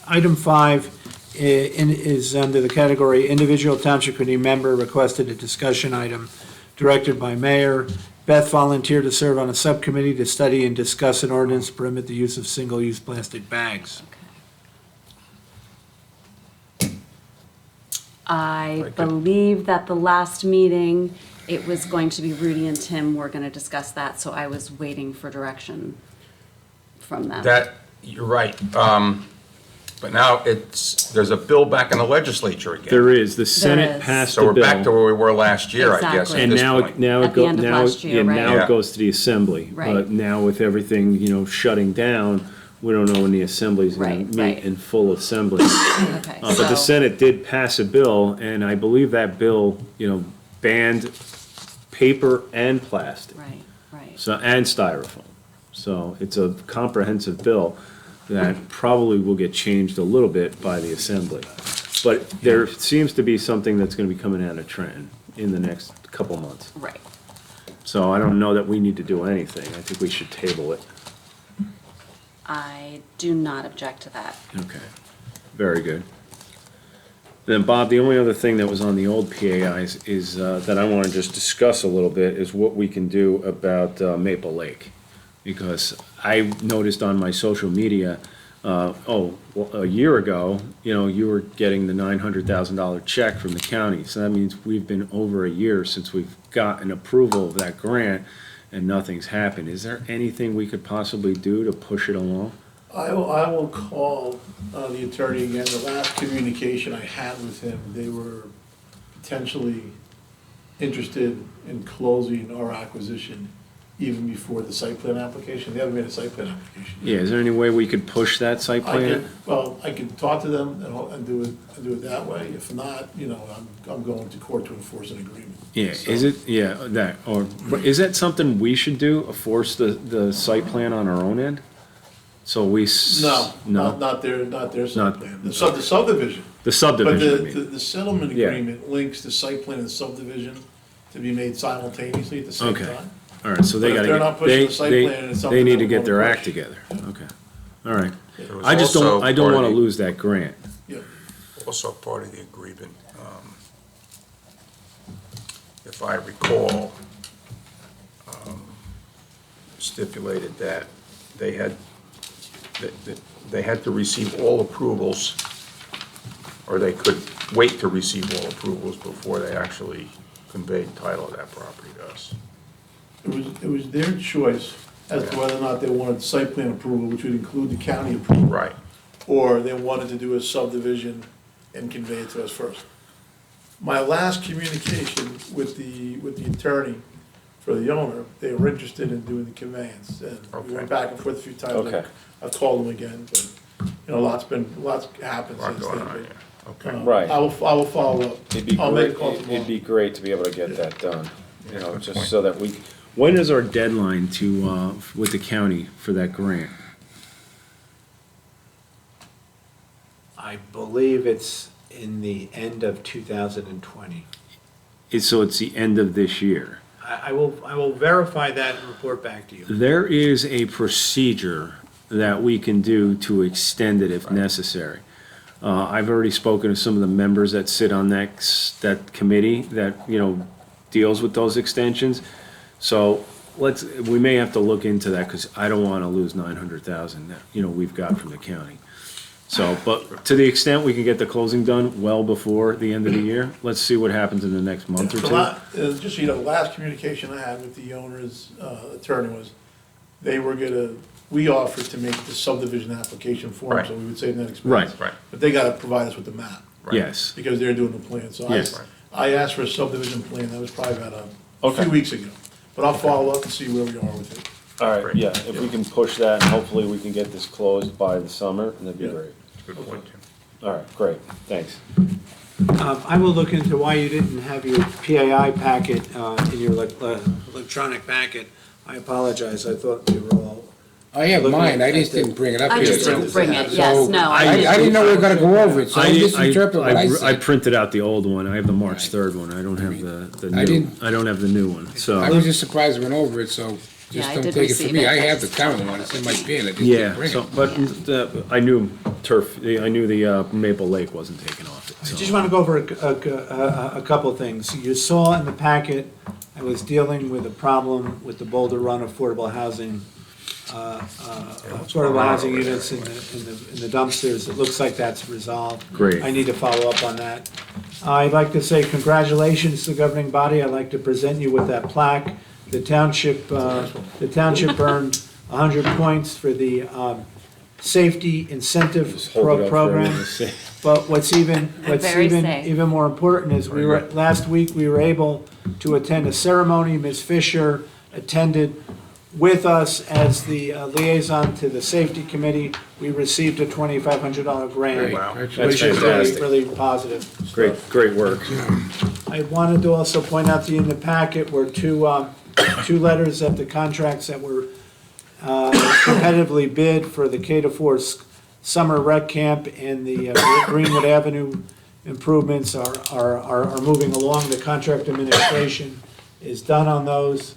item 5 is under the category individual township committee member requested a discussion item directed by mayor. Beth volunteered to serve on a subcommittee to study and discuss an ordinance to permit the use of single-use plastic bags. I believe that the last meeting, it was going to be Rudy and Tim were going to discuss that, so I was waiting for direction from them. You're right. But now there's a bill back in the legislature again. There is. The Senate is. passed So a we're back to bill. where we were last year, I guess, Exactly. at And this now, point. now At it the goes, end of now, last year, yeah, right? now Yeah. it goes to the assembly. Right. But now with everything, shutting down, we don't know when the assembly's gonna Right, meet right. in full assembly. Okay, But the so, Senate did pass a bill, and I believe that bill, banned paper and plastic, right, right. so, and styrofoam. So it's a comprehensive bill that probably will get changed a little bit by the assembly. But there seems to be something that's gonna be coming out of Trenton in the next couple months. Right. So I don't know that we need to do anything. I think we should table it. I do not object to that. Okay, very good. Then, Bob, the only other thing that was on the old PAIs is, that I want to just discuss a little bit is what we can do about Maple Lake. Because I noticed on my social media, a year ago, you were getting the $900,000 check from the county. So that means we've been over a year since we've gotten approval of that grant and nothing's happened. Is there anything we could possibly do to push it along? I will call the attorney again. The last communication I had with him, they were potentially interested in closing our acquisition even before the site plan application. They haven't made a site plan application yet. Yeah, is there any way we could push that site plan? I can talk to them and do it that way. If not, I'm going to court to enforce an agreement. Yeah, So- is it, but is that something we should do, force the site plan on our own end? So we. No, No, not their site Not- plan. The subdivision. the But subdivision, I mean. the settlement Yeah. agreement links the site plan and the subdivision to be made simultaneously at the same Okay. time. All right, so they But if gotta they're not get, pushing the site plan, it's they something need that to we get their wanna act push. together. Okay, all right. There was I just also don't part of wanna the- lose that grant. Yeah. Also part of the agreement, if I recall, stipulated that they had, that they had to receive all approvals, or they could wait to receive all approvals before they actually conveyed title of that property to us. It was their choice as to whether or not they wanted site plan approval, which would include the county approval. Right. Or they wanted to do a subdivision and convey it to us first. My last communication with the attorney for the owner, they were interested in doing the conveyance. And we Okay. went back and forth a few times. Okay. I've called them again, but, lots happened Lot since going then. on, but, yeah. Okay. Right. I will follow up. It'd be I'll make a great, call tomorrow. it'd be great to be able to get that done, Yeah, good just point. so that when is our deadline to, with the county for that grant? I believe it's in the end of 2020. So it's the end of this year. I will verify that and report back to you. There is a procedure that we can do to extend it if necessary. I've already spoken to some of the members that sit on that committee that, deals with those extensions. So we may have to look into that, because I don't want to lose 900,000 that, we've got from the county. So, but to the extent we can get the closing done well before the end of the year, let's see what happens in the next month or two. Just so you know, the last communication I had with the owner's attorney was, we offered to make the subdivision application for them, so we would save that expense. Right. Right. But they gotta provide us with the map, Yes, because they're doing the plan, so Yes. I asked for a subdivision plan, that was probably about a Okay. few weeks ago. But I'll follow up and see where we are with it. all right, Great. yeah, if we can push that, and hopefully we can get this closed by the summer, that'd be Yeah. great. Good point, Tim. All right, great, thanks. I will look into why you didn't have your PAI packet in your electronic packet. I apologize, I thought we were all. I have Looking mine, I at just the- didn't bring it up I here. just so- didn't bring it, so yes, no. I didn't know we were gonna go over it, so I misinterpreted what I I said. printed out the old one, I have the March 3rd one, I don't have the I new, didn't- I don't have the new one, so. I was just surprised we went over it, so Yeah, just I don't did take it from receive me. it. I have the current one, it's in my bin, I just Yeah, didn't bring so, it. but I knew I knew the Maple Lake wasn't taken off it, I so. just want to go over a couple things. You saw in the packet, I was dealing with a problem with the Boulder Run affordable housing, affordable housing units in the dumpsters. It looks like that's resolved. Great. I need to follow up on that. I'd like to say congratulations to the governing body. I'd like to present you with that plaque. The township earned 100 points for the safety incentive Just hold it up for program. everyone to see. But what's very safe. even more important is last week, we were able to attend a ceremony. Ms. Fisher attended with us as the liaison to the safety committee. We received a $2,500 grant. Wow. Which That's is really, fantastic. really positive. Great work. I wanted to also point out to you in the packet were two letters of the contracts that were competitively bid for the K-4 summer rec camp, and the Greenwood Avenue improvements are moving along. The contract administration is done on those.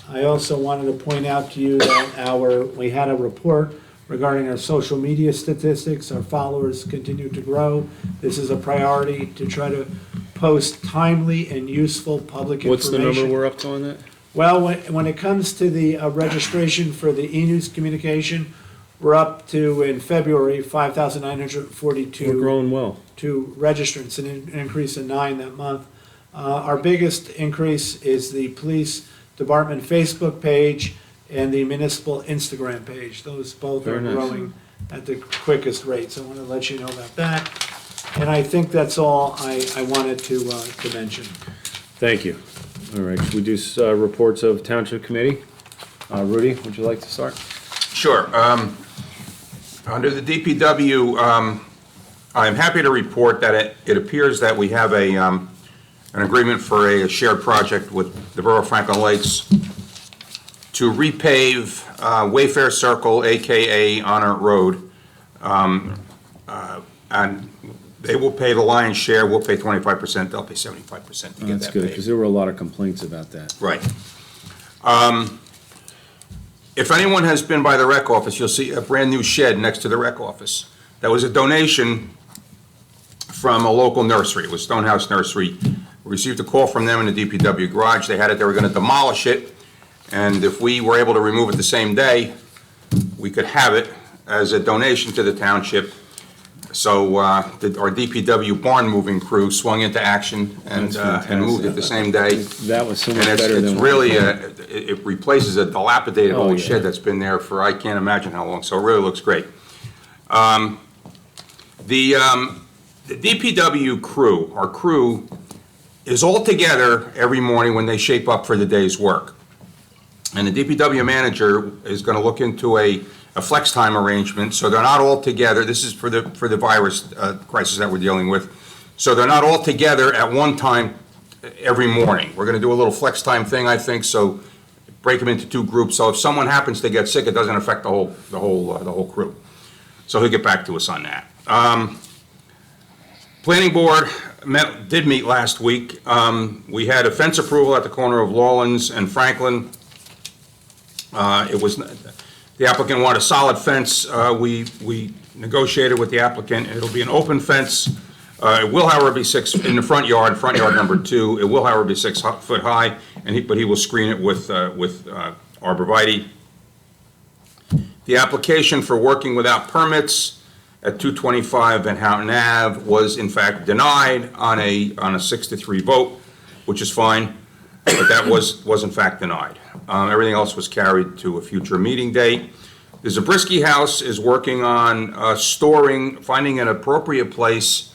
I also wanted to point out to you that we had a report regarding our social media statistics. Our followers continue to grow. This is a priority to try to post timely and useful public information. What's the number we're up to on that? Well, when it comes to the registration for the e-news communication, we're up to, in February, We're 5,942 growing well. to registrants, an increase of 9 that month. Our biggest increase is the police department Facebook page and the municipal Instagram page. Those both are Very nice. growing at the quickest rate, so I want to let you know about that. And I think that's all I wanted to mention. Thank you. All right, should we do reports of Township Committee? Rudy, would you like to start? Sure. Under the DPW, I'm happy to report that it appears that we have an agreement for a shared project with the Borough of Franklin Lakes to repave Wayfair Circle, AKA Honor Road. And they will pay the lion's share, we'll pay 25%, they'll pay 75% to get That's that good, paved. because there were a lot of complaints about that. Right. If anyone has been by the rec office, you'll see a brand-new shed next to the rec office. That was a donation from a local nursery. It was Stonehouse Nursery. We received a call from them in the DPW garage. They had it, they were going to demolish it, and if we were able to remove it the same day, we could have it as a donation to the township. So our DPW barn moving crew swung into action and moved it the same day. That was so much And better than. it's really, it replaces a dilapidated Oh, old yeah. shed that's been there for, I can't imagine how long, so it really looks great. The DPW crew, our crew, is all together every morning when they shape up for the day's work. And the DPW manager is gonna look into a flex time arrangement, so they're not all together. This is for the virus crisis that we're dealing with. So they're not all together at one time every morning. We're gonna do a little flex time thing, I think, so break them into two groups, so if someone happens to get sick, it doesn't affect the whole crew. So he'll get back to us on that. Planning Board did meet last week. We had a fence approval at the corner of Lawrence and Franklin. The applicant wanted a solid fence. We negotiated with the applicant. It'll be an open fence. It will, however, be 6 in the front yard number 2. It will, however, be 6 foot high, but he will screen it with arborvitae. The application for working without permits at 225 Van Houten Ave was in fact denied on a 6-3 vote, which is fine, but that was in fact denied. Everything else was carried to a future meeting date. The Zabriskie House is working on finding an appropriate place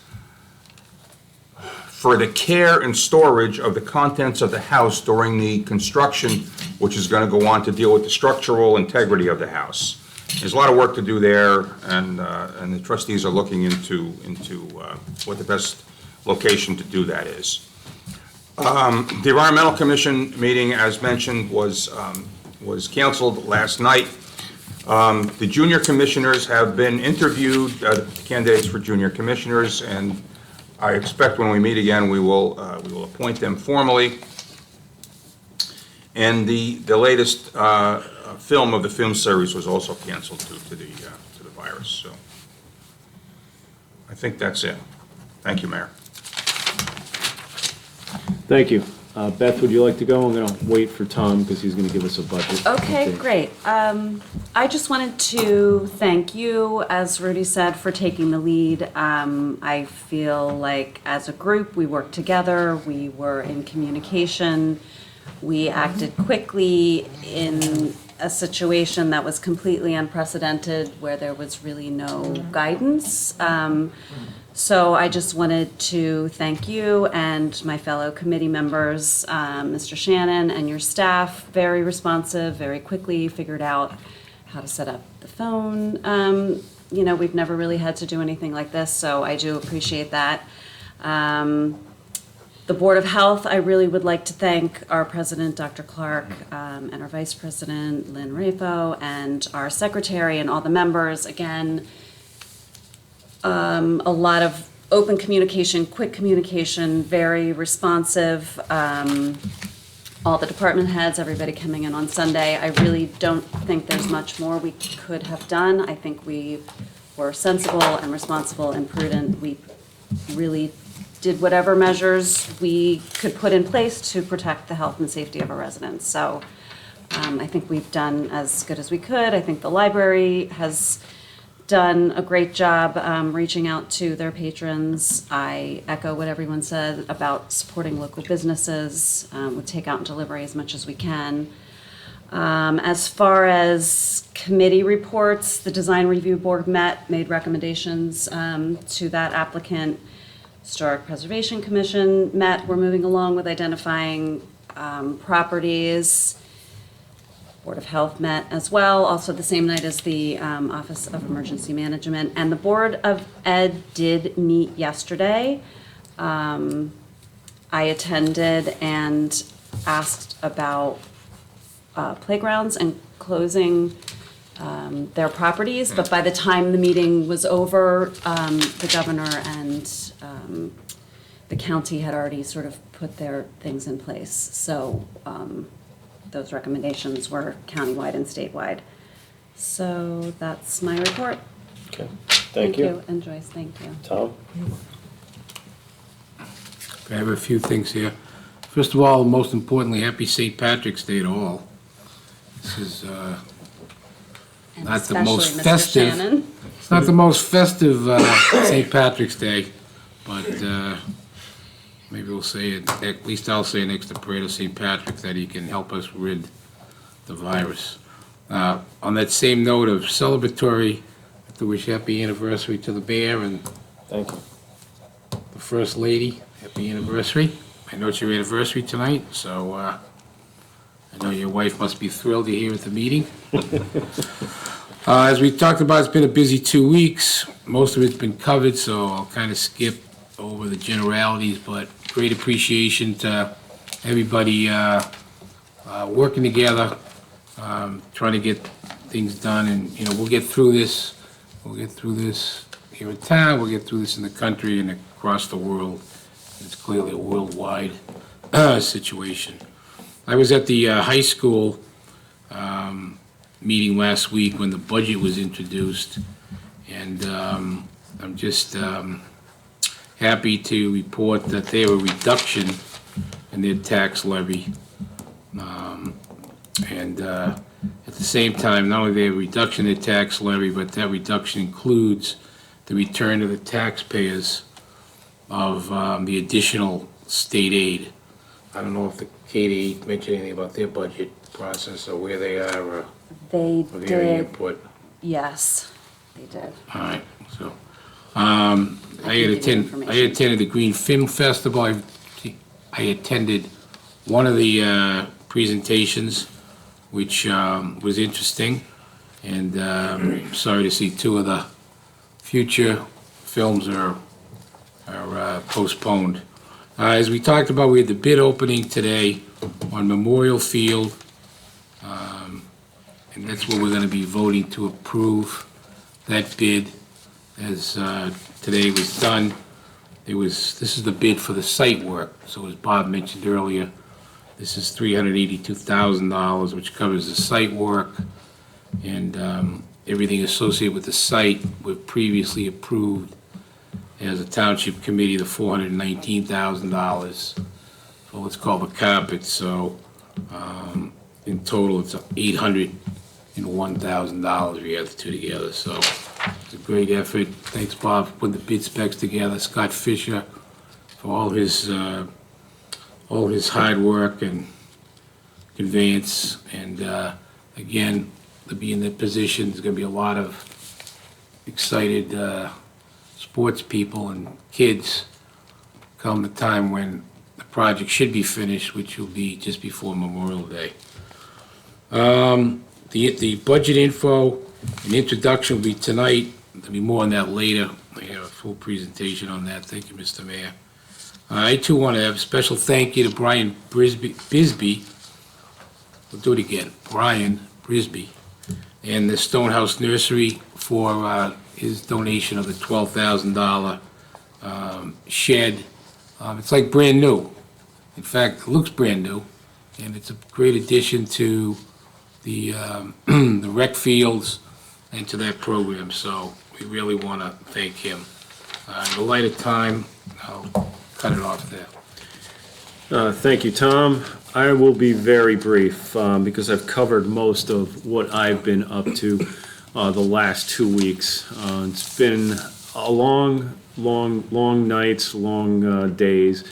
for the care and storage of the contents of the house during the construction, which is going to go on to deal with the structural integrity of the house. There's a lot of work to do there, and the trustees are looking into what the best location to do that is. The Environmental Commission meeting, as mentioned, was canceled last night. The junior commissioners have been interviewed, candidates for junior commissioners, and I expect when we meet again, we will appoint them formally. And the latest film of the film series was also canceled due to the virus. So I think that's it. Thank you, Mayor. Thank you. Beth, would you like to go? I'm going to wait for Tom because he's going to give us a budget. Okay, update. great. I just wanted to thank you, as Rudy said, for taking the lead. I feel like as a group, we worked together, we were in communication, we acted quickly in a situation that was completely unprecedented, where there was really no guidance. So I just wanted to thank you and my fellow committee members, Mr. Shannon and your staff, very responsive, very quickly figured out how to set up the phone. You know, we've never really had to do anything like this, so I do appreciate that. The Board of Health, I really would like to thank our president, Dr. Clark, and our vice president, Lynn Rafo, and our secretary and all the members. Again, a lot of open communication, quick communication, very responsive. all the department heads, everybody coming in on Sunday. I really don't think there's much more we could have done. I think we were sensible and responsible and prudent. We really did whatever measures we could put in place to protect the health and safety of our residents. So I think we've done as good as we could. I think the library has done a great job reaching out to their patrons. I echo what everyone said about supporting local businesses, with takeout and delivery as much as we can. As far as committee reports, the Design Review Board made recommendations to that applicant. Historic Preservation Commission met. We're moving along with identifying properties. Board of Health met as well, also the same night as the Office of Emergency Management. And the Board of Ed did meet yesterday. I attended and asked about playgrounds and closing their properties, but by the time the meeting was over, the governor and the county had already sort of put their things in place. So those recommendations were countywide and statewide. So that's my report. Okay, thank you. And Joyce, thank you. Tom? I have a few things here. First of all, most importantly, happy St. Patrick's Day to all. This is And not the especially most Mr. festive. Shannon. It's not the most festive St. Patrick's Day, but maybe we'll say it, at least I'll say next to prayer to St. Patrick that he can help us rid the virus. On that same note of celebratory, I'd like to wish happy anniversary to the mayor and Thank you. the First Lady. Happy anniversary. I know it's your anniversary tonight, so I know your wife must be thrilled you're here at the meeting. As we talked about, it's been a busy 2 weeks. Most of it's been covered, so I'll kind of skip over the generalities, but great appreciation to everybody working together, trying to get things done, and, you know, we'll get through this. We'll get through this here in town, we'll get through this in the country and across the world. It's clearly a worldwide situation. I was at the high school meeting last week when the budget was introduced, and I'm just happy to report that they have a reduction in their tax levy. And at the same time, not only they have a reduction in their tax levy, but that reduction includes the return to the taxpayers of the additional state aid. I don't know if the Katie mentioned anything about their budget process or where they are, or They or their did, input. yes, they did. All right, so, I can give you information. attended the Green Film Festival. I attended one of the presentations, which was interesting, and sorry to see two of the future films are postponed. As we talked about, we had the bid opening today on Memorial Field, and that's what we're gonna be voting to approve that bid. As today was done, this is the bid for the site work. So as Bob mentioned earlier, this is $382,000, which covers the site work and everything associated with the site. We've previously approved as a township committee the $419,000 for what's called the carpet. So in total, it's $801,000 we have the two together. So it's a great effort. Thanks, Bob, for putting the bid specs together. Scott Fisher for all his hard work and conveyance. And again, to be in that position, there's going to be a lot of excited sports people and kids come the time when the project should be finished, which will be just before Memorial Day. The budget info and introduction will be tonight. There'll be more on that later. I have a full presentation on that. Thank you, Mr. Mayor. I too want to have a special thank you to Brian Bisbee. We'll do it again. Brian Bisbee and the Stonehouse Nursery for his donation of the $12,000 shed. It's like brand new. In fact, it looks brand new. and it's a great addition to the the rec fields and to that program, so we really want to thank him. In the light of time, I'll cut it off there. Thank you, Tom. I will be very brief because I've covered most of what I've been up to the last 2 weeks. It's been a long nights, long days,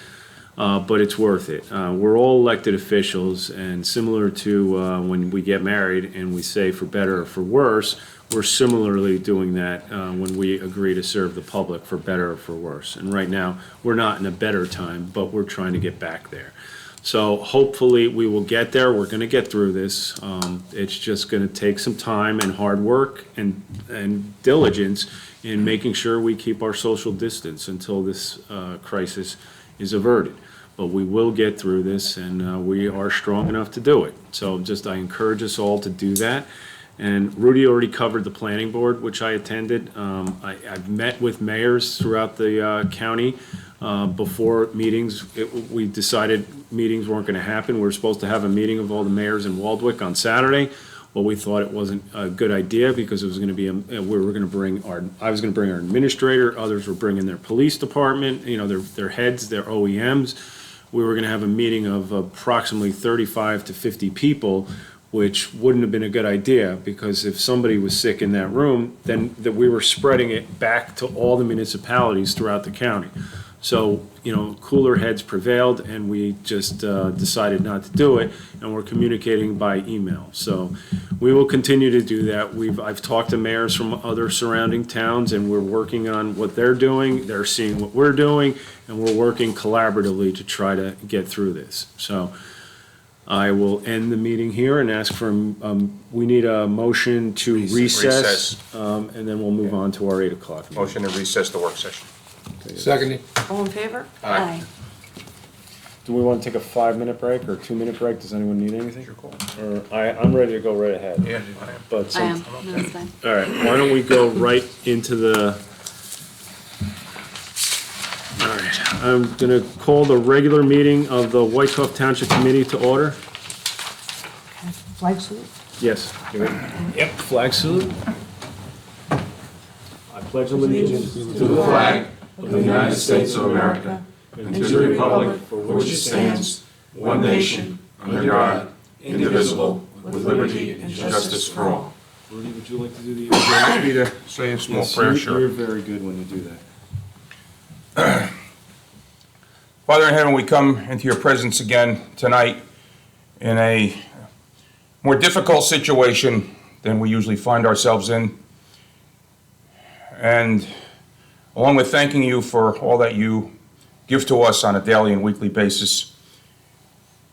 but it's worth it. We're all elected officials, and similar to when we get married and we say for better or for worse, we're similarly doing that when we agree to serve the public for better or for worse. And right now, we're not in a better time, but we're trying to get back there. So hopefully we will get there. We're going to get through this. It's just going to take some time and hard work and diligence in making sure we keep our social distance until this crisis is averted. But we will get through this, and we are strong enough to do it. So I encourage us all to do that. And Rudy already covered the planning board, which I attended. I've met with mayors throughout the county before meetings. We decided meetings weren't going to happen. We were supposed to have a meeting of all the mayors in Waldwick on Saturday. Well, we thought it wasn't a good idea because it was going to be I was going to bring our administrator. Others were bringing their police department, their heads, their OEMs. We were going to have a meeting of approximately 35 to 50 people, which wouldn't have been a good idea, because if somebody was sick in that room, then that we were spreading it back to all the municipalities throughout the county. So, cooler heads prevailed, and we just decided not to do it, and we're communicating by email. So we will continue to do that. I've talked to mayors from other surrounding towns, and we're working on what they're doing. They're seeing what we're doing, and we're working collaboratively to try to get through this. So I will end the meeting here and ask for, we need a motion to recess, and then we'll move on to our 8 o'clock meeting. Motion to recess the work session. Secondly. All in favor? Aye. Do we want to take a 5-minute break or a 2-minute break? Does anyone need anything? Or I'm ready to go right ahead. Yeah, But I am. No, that's fine. all right, why don't we go right into the, all right, I'm going to call the regular meeting of the Wyckoff Township Committee to order. Flag salute? Yes. Yep, flag salute. I pledge allegiance To the flag of the United States of America and to the republic for which it stands, one nation, under God, indivisible, with liberty and justice for all. Rudy, would you like to do the? Happy to say a small prayer, You're sure. very good when you do that. Father in heaven, we come into your presence again tonight in a more difficult situation than we usually find ourselves in. And along with thanking you for all that you give to us on a daily and weekly basis,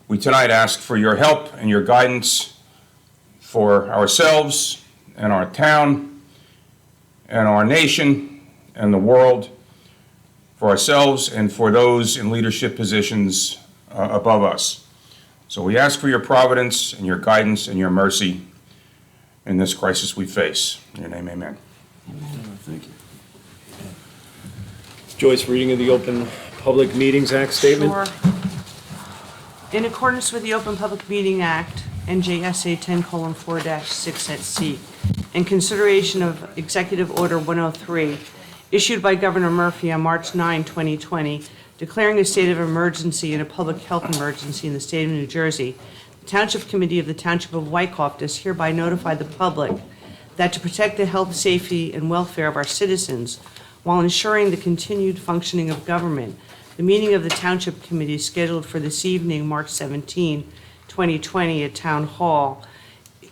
we tonight ask for your help and your guidance for ourselves and our town and our nation and the world, for ourselves and for those in leadership positions above us. So we ask for your providence and your guidance and your mercy in this crisis we face. In your name, amen. Thank you. Joyce, reading of the Open Public Meetings Act statement? Sure. In accordance with the Open Public Meeting Act, NJSA 10:4-6 at C, in consideration of Executive Order 103, issued by Governor Murphy on March 9, 2020, declaring a state of emergency and a public health emergency in the state of New Jersey, the Township Committee of the Township of Wyckoff does hereby notify the public that to protect the health, safety, and welfare of our citizens while ensuring the continued functioning of government, the meeting of the Township Committee scheduled for this evening, March 17, 2020, at Town Hall,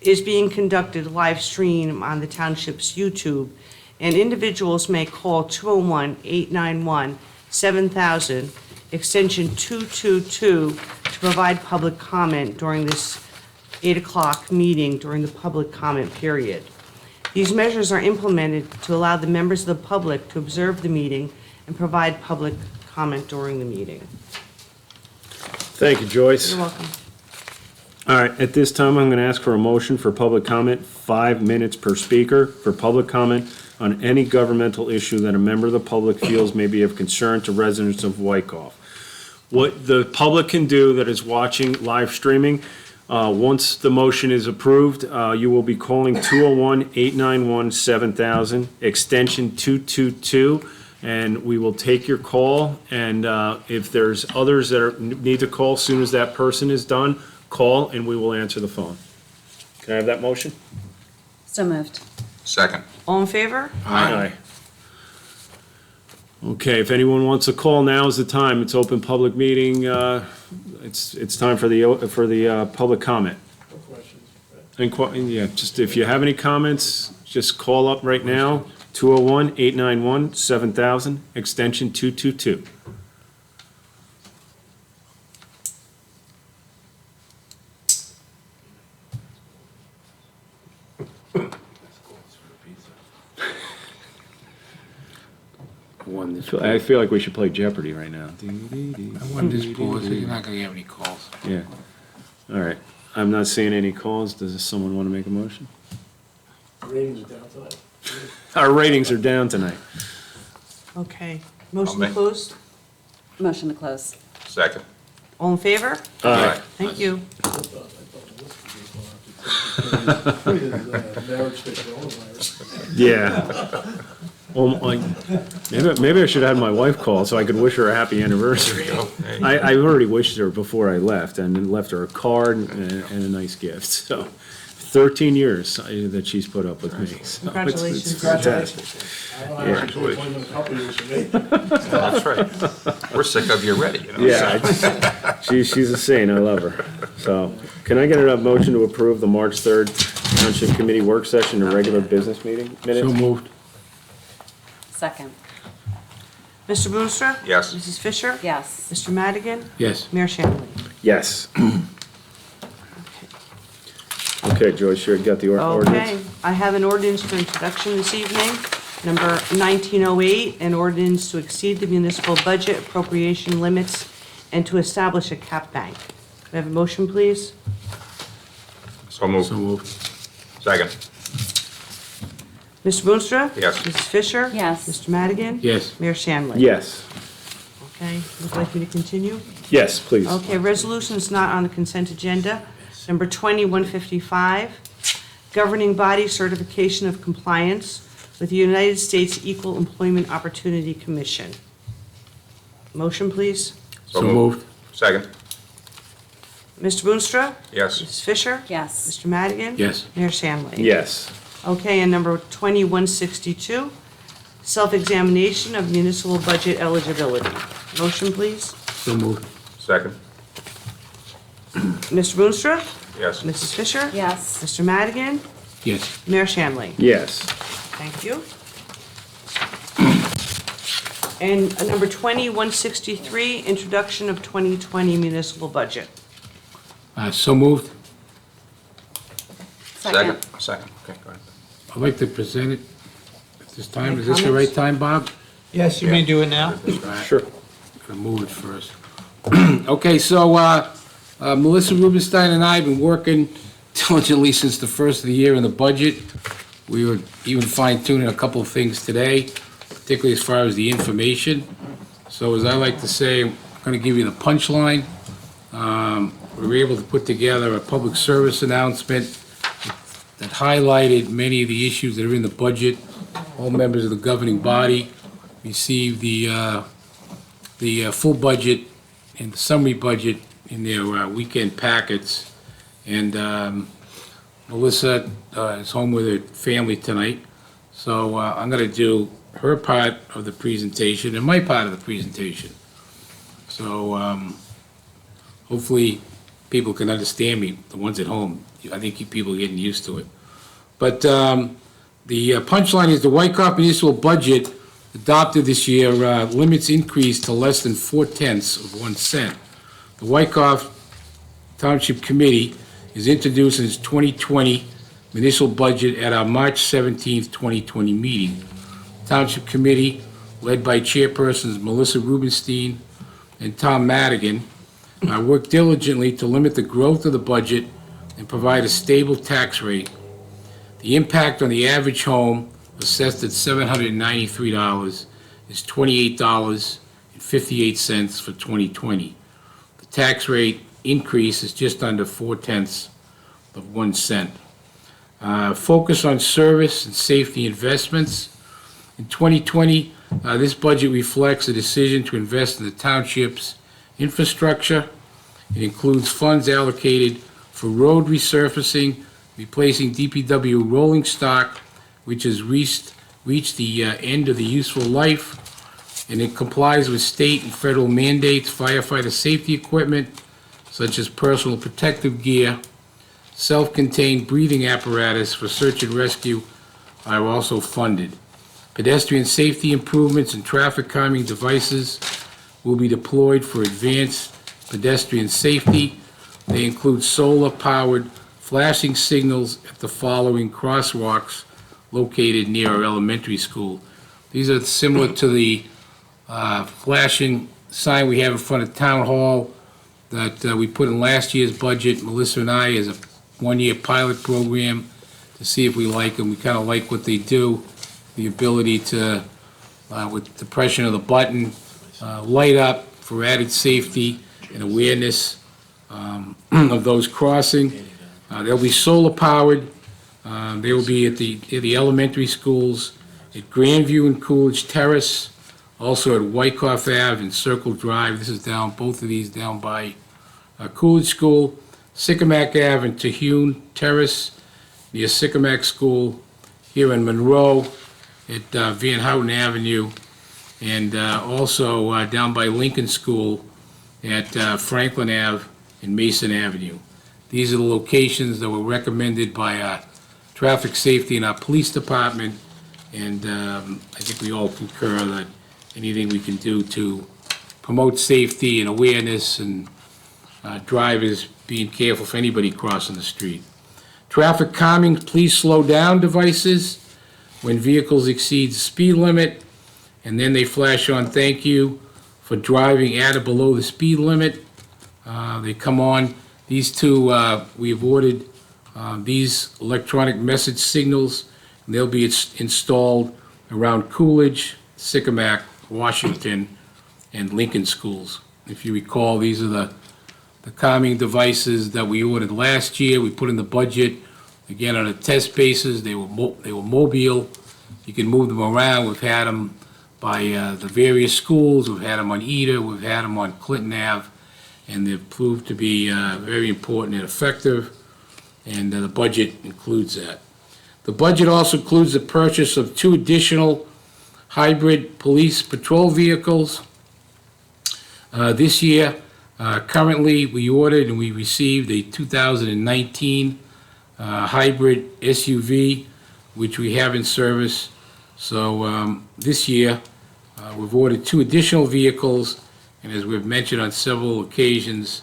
is being conducted live stream on the Township's YouTube, and individuals may call 201-891-7000, extension 222, to provide public comment during this 8 o'clock meeting during the public comment period. These measures are implemented to allow the members of the public to observe the meeting and provide public comment during the meeting. Thank you, Joyce. You're welcome. All right, at this time, I'm going to ask for a motion for public comment, 5 minutes per speaker, for public comment on any governmental issue that a member of the public feels may be of concern to residents of Wyckoff. What the public can do that is watching live streaming, once the motion is approved, you will be calling 201-891-7000, extension 222, and we will take your call. And if there's others that need to call, as soon as that person is done, call and we will answer the phone. Can I have that motion? So moved. Second. All in favor? Aye. Okay, if anyone wants to call, now is the time. It's open public meeting. It's time for the public comment. No questions. Yeah, just if you have any comments, just call up right now, 201-891-7000, extension 222. I won this. I feel like we should play Jeopardy right now. I won this pool, so you're not gonna have any calls. Yeah. All right. I'm not seeing any calls. Does someone want to make a motion? Ratings are down tonight. Our ratings are down tonight. Okay. Motion to make- close? Motion to close. Second. All in favor? Aye. Thank you. Marriage to coronavirus. Yeah. Maybe I should have had my wife call so I could wish her a happy anniversary. I already wished her before I left and then left her a card and a nice gift. So 13 years that she's put up with me. So it's Congratulations. fantastic. I don't know, actually, it's only been a couple years for me. That's right. We're sick of you already, you know? Yeah, she's a saint. I love her. So can I get a motion to approve the March 3rd Township Committee work session and regular business meeting So minutes? moved. Second. Mr. Boonstra? Yes. Mrs. Fisher? Yes. Mr. Madigan? Yes. Mayor Shanley? Yes. Okay, Joyce, you got the Okay, ordinance? I have an ordinance for introduction this evening, number 1908, an ordinance to exceed the municipal budget appropriation limits and to establish a cap bank. Can I have a motion, please? So moved. So moved. Second. Mr. Boonstra? Yes. Mrs. Fisher? Yes. Mr. Madigan? Yes. Mayor Shanley? Yes. Okay, would you like me to continue? Yes, please. Okay, resolutions not on the consent agenda. Number 2155, governing body certification of compliance with the United States Equal Employment Opportunity Commission. Motion, please. So moved. Second. Mr. Boonstra? Yes. Mrs. Fisher? Yes. Mr. Madigan? Yes. Mayor Shanley? Yes. Okay, and number 2162, self-examination of municipal budget eligibility. Motion, please. So moved. Second. Mr. Boonstra? Yes. Mrs. Fisher? Yes. Mr. Madigan? Yes. Mayor Shanley? Yes. Thank you. And number 2163, introduction of 2020 municipal budget. So moved. Second. Second. Okay, go ahead. I'd like to present it at this time. Any Is this the comments? right time, Bob? Yes, you may do it now. Sure. Gonna move it first. Okay, so Melissa Rubenstein and I have been working diligently since the first of the year on the budget. We were even fine tuning a couple of things today, particularly as far as the information. So as I like to say, I'm gonna give you the punchline. We were able to put together a public service announcement that highlighted many of the issues that are in the budget. All members of the governing body received the full budget and the summary budget in their weekend packets. And Melissa is home with her family tonight, so I'm going to do her part of the presentation and my part of the presentation. So hopefully people can understand me, the ones at home. I think you people are getting used to it. But the punchline is the Wyckoff municipal budget adopted this year limits increase to less than 0.4 cents. The Wyckoff Township Committee is introducing its 2020 municipal budget at our March 17th, 2020 meeting. Township Committee, led by Chairpersons Melissa Rubenstein and Tom Madigan, worked diligently to limit the growth of the budget and provide a stable tax rate. The impact on the average home, assessed at $793, is $28.58 for 2020. tax rate increase is just under 0.4 cents. Focus on service and safety investments. In 2020, this budget reflects a decision to invest in the township's infrastructure. It includes funds allocated for road resurfacing, replacing DPW rolling stock, which has reached the end of the useful life, and it complies with state and federal mandates. Firefighter safety equipment, such as personal protective gear, self-contained breathing apparatus for search and rescue, are also funded. Pedestrian safety improvements and traffic calming devices will be deployed for advanced pedestrian safety. They include solar-powered flashing signals at the following crosswalks located near our elementary school. These are similar to the flashing sign we have in front of Town Hall that we put in last year's budget, Melissa and I, as a one-year pilot program to see if we like them. We kind of like what they do, the ability to, with the pressure of the button, light up for added safety and awareness of those crossing. They'll be solar-powered. They will be at the elementary schools, at Grandview and Coolidge Terrace, also at Wyckoff Ave and Circle Drive. This is down, both of these down by Coolidge School, Sycamac Ave and Terhune Terrace, near Sycamac School, here in Monroe, at Van Houten Avenue, and also down by Lincoln School at Franklin Ave and Mason Avenue. These are the locations that were recommended by our traffic safety and our police department, and I think we all concur that anything we can do to promote safety and awareness and drivers being careful for anybody crossing the street. Traffic calming, please slow down devices when vehicles exceed the speed limit, and then they flash on thank you for driving at or below the speed limit. They come on. These two, we've ordered these electronic message signals, and they'll be installed around Coolidge, Sycamac, Washington, and Lincoln schools. If you recall, these are the calming devices that we ordered last year. We put in the budget, again, on a test basis. They were mobile. You can move them around. We've had them by the various schools. We've had them on Eder. We've had them on Clinton Ave, and they've proved to be very important and effective, and the budget includes that. The budget also includes the purchase of 2 additional hybrid police patrol vehicles this year. Currently, we ordered and we received a 2019 hybrid SUV, which we have in service. So this year, we've ordered 2 additional vehicles, and as we've mentioned on several occasions,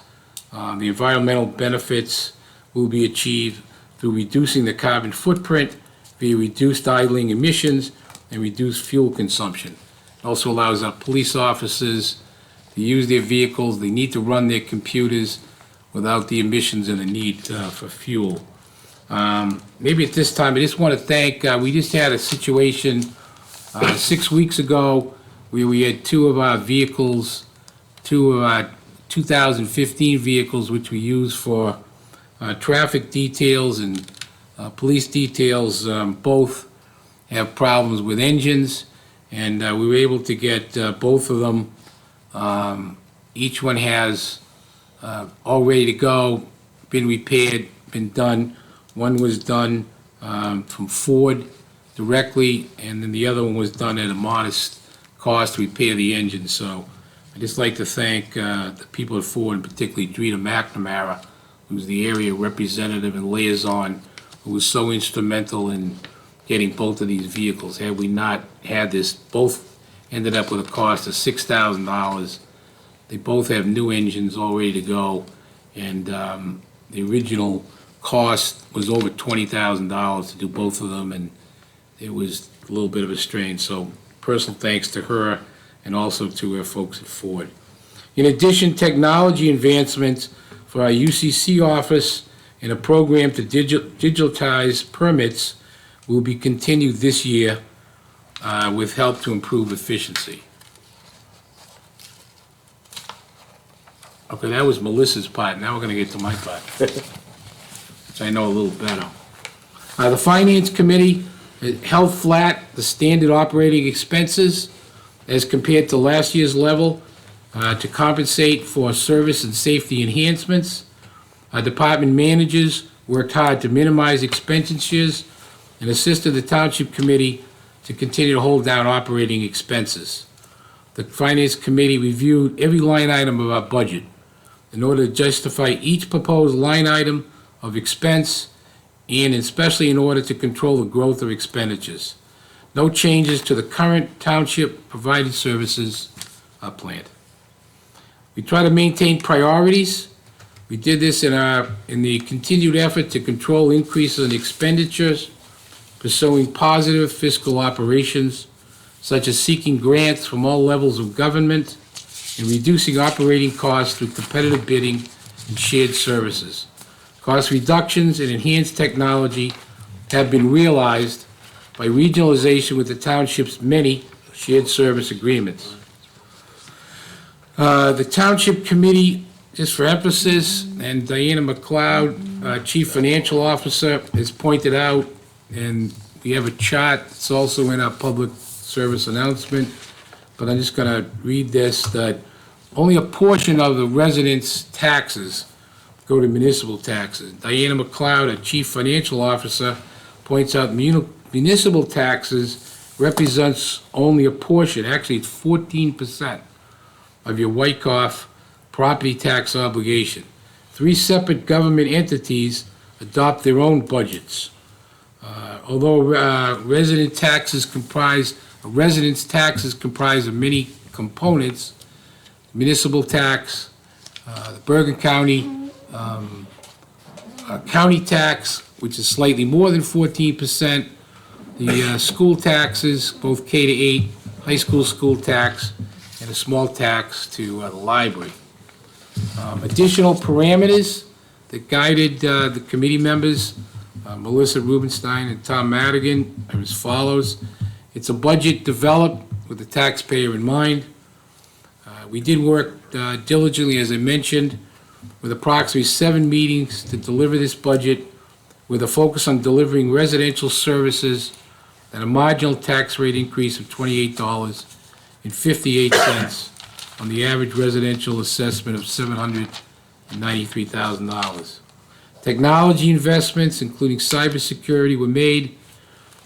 the environmental benefits will be achieved through reducing the carbon footprint via reduced idling emissions and reduced fuel consumption. It also allows our police officers to use their vehicles. They need to run their computers without the emissions and the need for fuel. Maybe at this time, I just want to thank, we just had a situation 6 weeks ago where we had 2 of our vehicles, 2 of our 2015 vehicles, which we use for traffic details and police details, both have problems with engines, and we were able to get both of them. Each one has all ready to go, been repaired, been done. One was done from Ford directly, and then the other one was done at a modest cost to repair the engine. So I'd just like to thank the people at Ford, and particularly Drita McNamara, who's the area representative and liaison, who was so instrumental in getting both of these vehicles. Had we not had this, both ended up with a cost of $6,000. They both have new engines all ready to go, and the original cost was over $20,000 to do both of them, and it was a little bit of a strain. So personal thanks to her and also to her folks at Ford. In addition, technology advancements for our UCC office and a program to digitize permits will be continued this year with help to improve efficiency. Okay, that was Melissa's part, now we're gonna get to my part, which I know a little better. The Finance Committee held flat the standard operating expenses as compared to last year's level to compensate for service and safety enhancements. Our department managers worked hard to minimize expenditures and assisted the Township Committee to continue to hold down operating expenses. The Finance Committee reviewed every line item of our budget in order to justify each proposed line item of expense and especially in order to control the growth of expenditures. No changes to the current township provided services are planned. We try to maintain priorities. We did this in the continued effort to control increases in expenditures, pursuing positive fiscal operations, such as seeking grants from all levels of government and reducing operating costs through competitive bidding and shared services. Cost reductions and enhanced technology have been realized by regionalization with the township's many shared service agreements. The Township Committee, just for emphasis, and Diana McLeod, Chief Financial Officer, has pointed out, and we have a chart, it's also in our public service announcement, but I'm just gonna read this, that only a portion of the residents' taxes go to municipal taxes. Diana McLeod, a Chief Financial Officer, points out municipal taxes represents only a portion, actually it's 14% of your Wyckoff property tax obligation. 3 separate government entities adopt their own budgets. Although residents' taxes comprise of many components, municipal tax, the Bergen County county tax, which is slightly more than 14%, the school taxes, both K to 8, high school tax, and a small tax to the library. Additional parameters that guided the committee members, Melissa Rubenstein and Tom Madigan, are as follows. It's a budget developed with the taxpayer in mind. We did work diligently, as I mentioned, with approximately 7 meetings to deliver this budget with a focus on delivering residential services at a marginal tax rate increase of $28.58 on the average residential assessment of $793,000. Technology investments, including cybersecurity, were made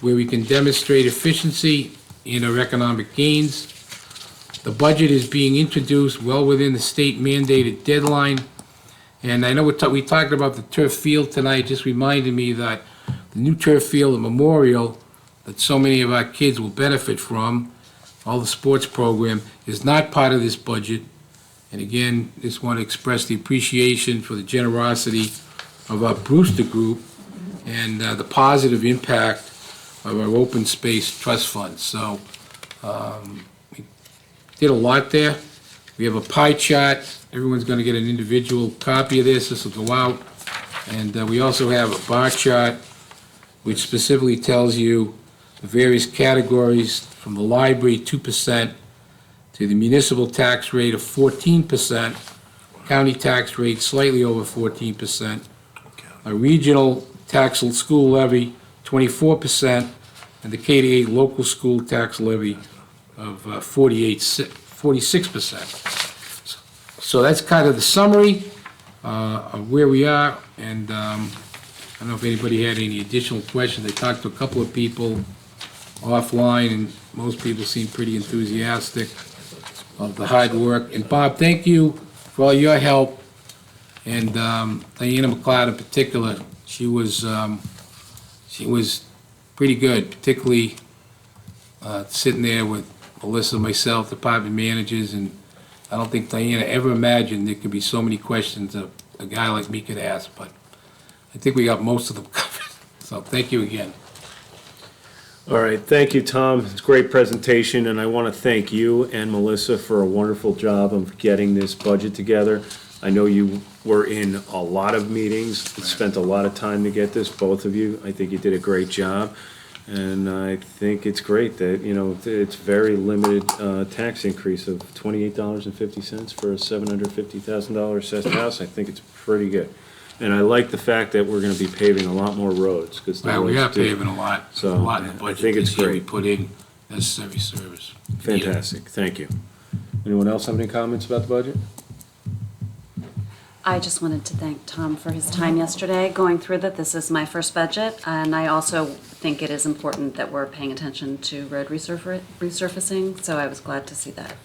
where we can demonstrate efficiency in our economic gains. The budget is being introduced well within the state mandated deadline. And I know we talked about the turf field tonight, just reminded me that the new turf field at Memorial that so many of our kids will benefit from, all the sports program, is not part of this budget. And again, just want to express the appreciation for the generosity of our Brewster Group and the positive impact of our open space trust fund. So we did a lot there. We have a pie chart. Everyone's going to get an individual copy of this. This will go out. And we also have a bar chart which specifically tells you the various categories from the library 2% to the municipal tax rate of 14%, county tax rate slightly over 14%, a regional tax school levy 24%, and the K-8 local school tax levy of 46%. So that's kind of the summary of where we are, and I don't know if anybody had any additional questions. I talked to a couple of people offline, and most people seem pretty enthusiastic of the hard work. And Bob, thank you for all your help, and Diana McLeod in particular. She was pretty good, particularly sitting there with Melissa, myself, department managers, and I don't think Diana ever imagined there could be so many questions a guy like me could ask, but I think we got most of them covered. So thank you again. All right, thank you, Tom. It's a great presentation, and I want to thank you and Melissa for a wonderful job of getting this budget together. I know you were in a lot of meetings, spent a lot of time to get this, both of you. I think you did a great job. And I think it's great that, it's very limited tax increase of $28.50 for a $750,000 assessed house. I think it's pretty good. And I like the fact that we're gonna be paving a lot more roads, because the Right, we are roads do- paving a lot in So, the I budget. think it's this year. We great. put in necessary service. Fantastic, thank you. Anyone else have any comments about the budget? I just wanted to thank Tom for his time yesterday going through that. This is my first budget, and I also think it is important that we're paying attention to road resurfacing, so I was glad to see that.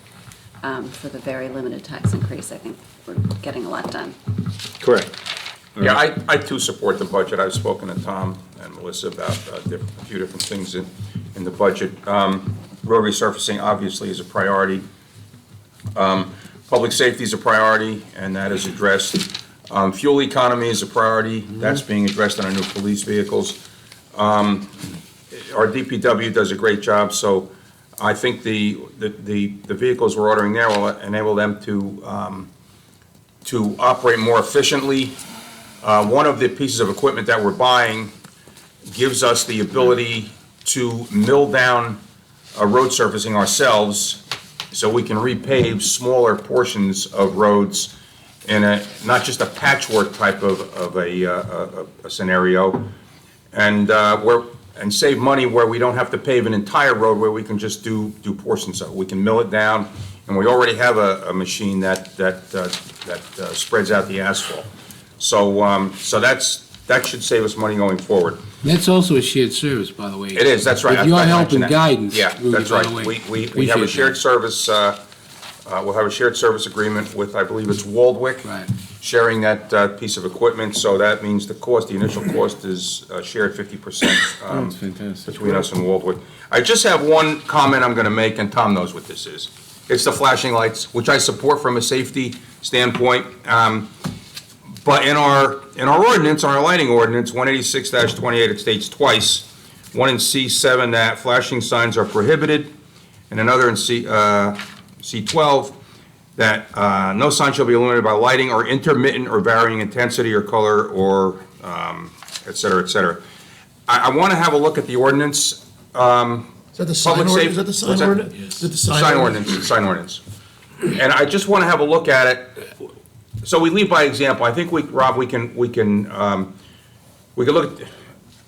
For the very limited tax increase, I think we're getting a lot done. Correct. Yeah, I too support the budget. I've spoken to Tom and Melissa about a few different things in the budget. Road resurfacing obviously is a priority. Public safety is a priority, and that is addressed. Fuel economy is a priority. That's being addressed on our new police vehicles. Our DPW does a great job, so I think the vehicles we're ordering there will enable them to operate more efficiently. One of the pieces of equipment that we're buying gives us the ability to mill down road surfacing ourselves, so we can repave smaller portions of roads in not just a patchwork type of a scenario, and save money where we don't have to pave an entire road, where we can just do portions of it. We can mill it down, and we already have a machine that spreads out the asphalt. So that should save us money going forward. That's also a shared service, by the way. It is, that's right. With your I help mentioned and that. guidance. Yeah, Rudy, that's by right. the way. We have a Appreciate shared that. service, we'll have a shared service agreement with, I believe it's Waldwick. Right. Sharing that piece of equipment, so that means the initial cost is shared 50%. That's fantastic. Between us and Waldwick. I just have one comment I'm gonna make, and Tom knows what this is. It's the flashing lights, which I support from a safety standpoint. But in our ordinance, our lighting ordinance, 186-28, it states twice, one in C7 that flashing signs are prohibited, and another in C12 that no sign shall be illuminated by lighting or intermittent or varying intensity or color or et cetera, et cetera. I want to have a look at the ordinance. Is that the sign Public ordinance? safe- Is that the sign what's that? ordinance? Is it the Sign ordinance, sign ordinance. And I just want to have a look at it. So we lead by example. I think Rob, we can look at,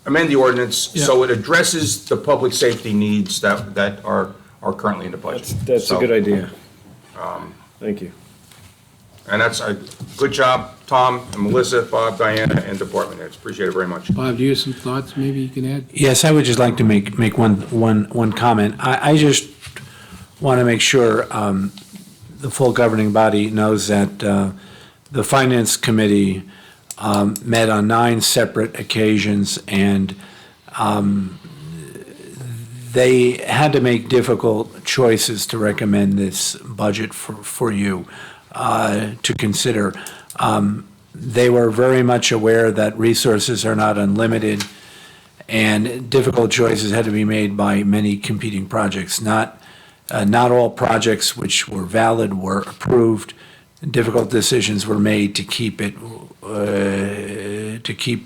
amend the ordinance so it addresses the public safety needs that are currently in the budget. That's a So, good idea. Thank you. And that's a good job, Tom and Melissa, Bob, Diana, and department heads. Appreciate it very much. Bob, do you have some thoughts maybe you can add? Yes, I would just like to make one comment. I just want to make sure the full governing body knows that the Finance Committee met on 9 separate occasions, and they had to make difficult choices to recommend this budget for you to consider. They were very much aware that resources are not unlimited, and difficult choices had to be made by many competing projects. Not all projects which were valid were approved. Difficult decisions were made to keep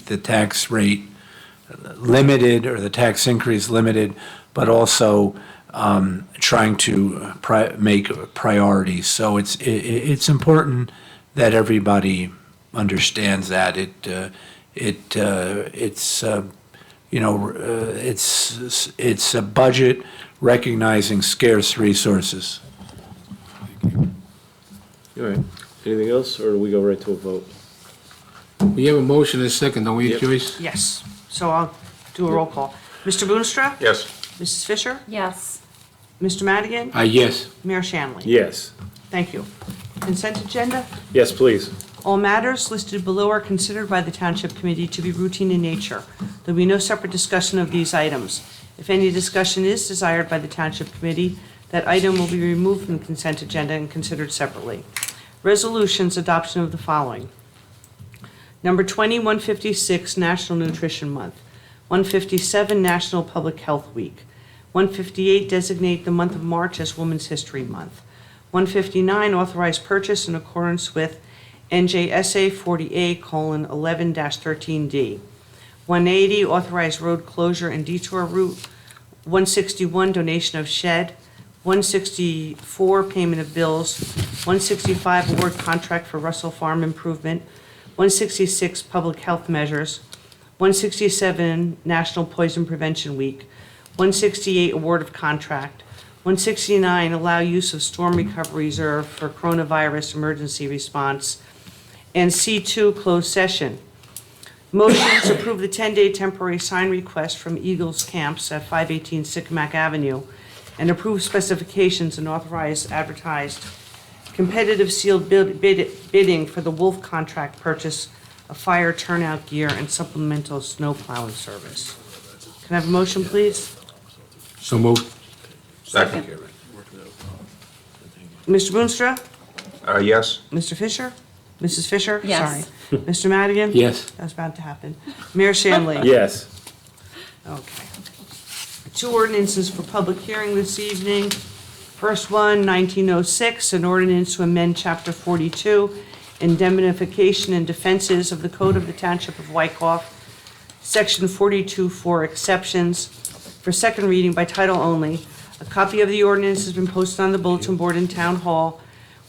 the tax rate limited, or the tax increase limited, but also trying to make priorities. So it's important that everybody understands that it's a budget recognizing scarce resources. All right. Anything else, or do we go right to a vote? We have a motion and a second, don't we, Yep. Joyce? Yes, so I'll do a roll call. Mr. Boonstra? Yes. Mrs. Fisher? Yes. Mr. Madigan? Yes. Mayor Shanley? Yes. Thank you. Consent agenda? Yes, please. All matters listed below are considered by the Township Committee to be routine in nature. There will be no separate discussion of these items. If any discussion is desired by the Township Committee, that item will be removed from the consent agenda and considered separately. Resolutions, adoption of the following. Number 20, 156, National Nutrition Month. 157, National Public Health Week. 158, designate the month of March as Women's History Month. 159, authorize purchase in accordance with NJSA 40A:11-13D. 180, authorized road closure and detour route. 161, donation of shed. 164, payment of bills. 165, award contract for Russell Farm improvement. 166, public health measures. 167, National Poison Prevention Week. 168, award of contract. 169, allow use of storm recovery reserve for coronavirus emergency response. And C2, closed session. Motion to approve the 10-day temporary sign request from Eagles Camps at 518 Sycamac Avenue and approve specifications and authorize advertised competitive sealed bidding for the Wolf contract purchase of fire turnout gear and supplemental snow plowing service. Can I have a motion, please? So moved. Second. Mr. Boonstra? Yes. Mr. Fisher? Mrs. Fisher? Yes. Sorry. Mr. Madigan? Yes. That was about to happen. Mayor Shanley? Yes. Okay. 2 ordinances for public hearing this evening. First one, 1906, an ordinance to amend Chapter 42, indemnification and defenses of the Code of the Township of Wyckoff, Section 42 for exceptions, for second reading by title only. A copy of the ordinance has been posted on the bulletin board in Town Hall,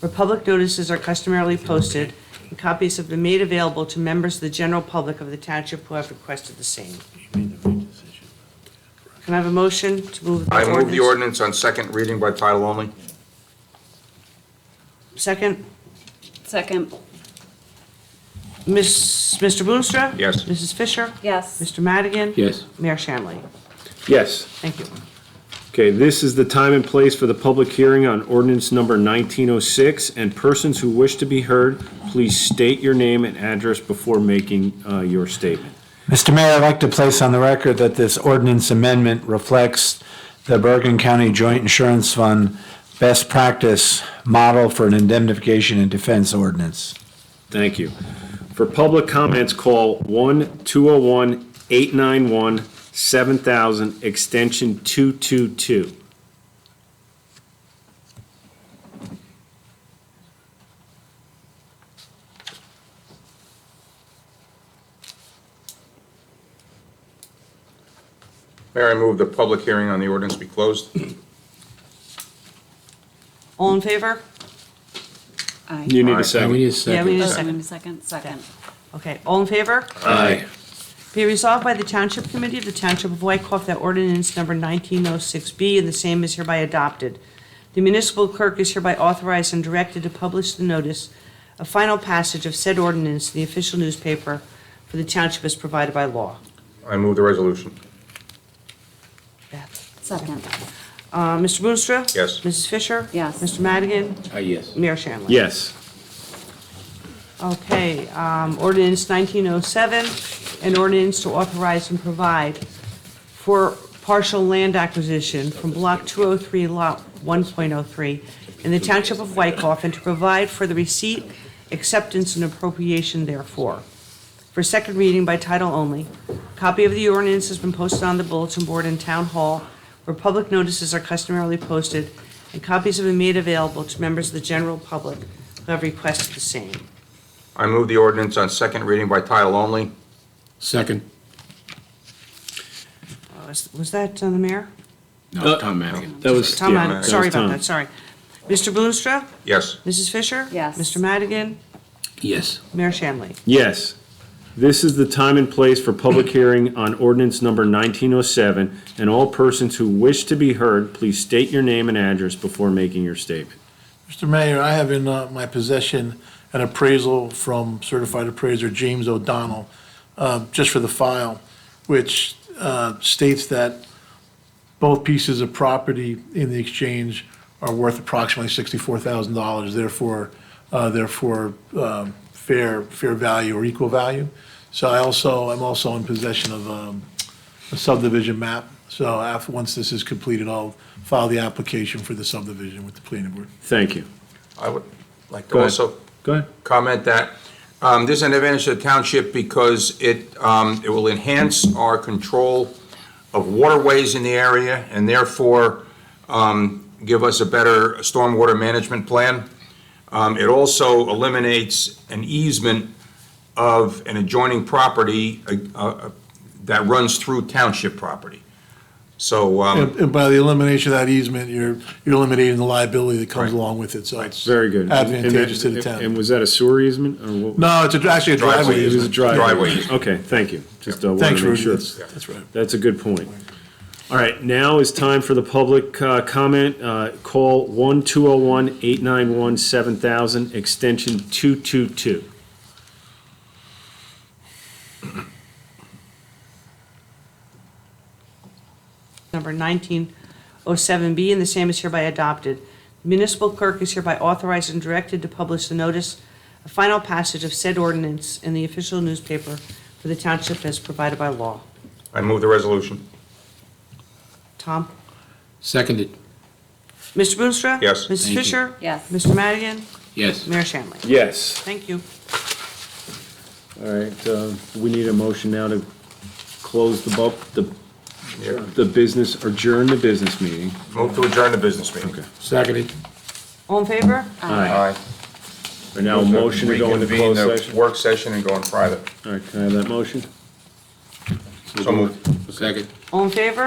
where public notices are customarily posted, and copies have been made available to members of the general public of the township who have requested the same. Can I have a motion to move the I ordinance? move the ordinance on second reading by title only. Second, Second. Mr. Boonstra? Yes. Mrs. Fisher? Yes. Mr. Madigan? Yes. Mayor Shanley? Yes. Thank you. Okay, this is the time and place for the public hearing on ordinance number 1906, and persons who wish to be heard, please state your name and address before making your statement. Mr. Mayor, I'd like to place on the record that this ordinance amendment reflects the Bergen County Joint Insurance Fund best practice model for an indemnification and defense ordinance. Thank you. For public comments, call 1-201-891-7000, extension 222. Mayor, I move the public hearing on the ordinance be closed. All in favor? Aye. You need Aye. a second. We need a Yeah, second. we need a Oh, second. Second. Okay, all in favor? Aye. Be resolved by the Township Committee of the Township of Wyckoff that ordinance number 1906B and the same is hereby adopted. The municipal clerk is hereby authorized and directed to publish the notice of final passage of said ordinance in the official newspaper for the township as provided by law. I move the resolution. Beth. Second. Mr. Boonstra? Yes. Mrs. Fisher? Yes. Mr. Madigan? Yes. Mayor Shanley? Yes. Okay, ordinance 1907, an ordinance to authorize and provide for partial land acquisition from Block 203, Lot 1.03 in the Township of Wyckoff, and to provide for the receipt, acceptance, and appropriation therefore. For second reading by title only, a copy of the ordinance has been posted on the bulletin board in Town Hall, where public notices are customarily posted, and copies have been made available to members of the general public who have requested the same. I move the ordinance on second reading by title only. Second. Was that the mayor? No, Tom Madigan. That was, Tom, yeah, I'm that sorry was about Tom. that, sorry. Mr. Boonstra? Yes. Mrs. Fisher? Yes. Mr. Madigan? Yes. Mayor Shanley? Yes. This is the time and place for public hearing on ordinance number 1907, and all persons who wish to be heard, please state your name and address before making your statement. Mr. Mayor, I have in my possession an appraisal from certified appraiser James O'Donnell, just for the file, which states that both pieces of property in the exchange are worth approximately $64,000, therefore fair value or equal value. So I'm also in possession of a subdivision map. So once this is completed, I'll file the application for the subdivision with the planning board. Thank you. I would like to Go ahead. also Go ahead. comment that this is an advantage to the township because it will enhance our control of waterways in the area and therefore give us a better stormwater management plan. It also eliminates an easement of an adjoining property that runs through township property. So, And by the elimination of that easement, you're eliminating the liability that comes Right. along with it, so it's Very good. advantageous to the And town. was that a sewer easement, or what? No, it's actually a driveway Driveway It was a easement. driveway. Driveway easement. Okay, thank you. Just wanted Thanks, to make Rudy, sure. that's right. That's a good point. All right, now is time for the public comment. Call 1-201-891-7000, extension 222. Number 1907B, and the same is hereby adopted. The municipal clerk is hereby authorized and directed to publish the notice of final passage of said ordinance in the official newspaper for the township as provided by law. I move the resolution. Tom? Seconded. Mr. Boonstra? Yes. Mrs. Thank you. Fisher? Yes. Mr. Madigan? Yes. Mayor Shanley? Yes. Thank you. All right, we need a motion now to close the business, adjourn the business meeting. Move to adjourn the business meeting. Okay. Seconded. All in favor? Aye. And now a motion to go into Reconvene closed the session. work session and go in private. All right, can I have that motion? So moved. Second. All in favor?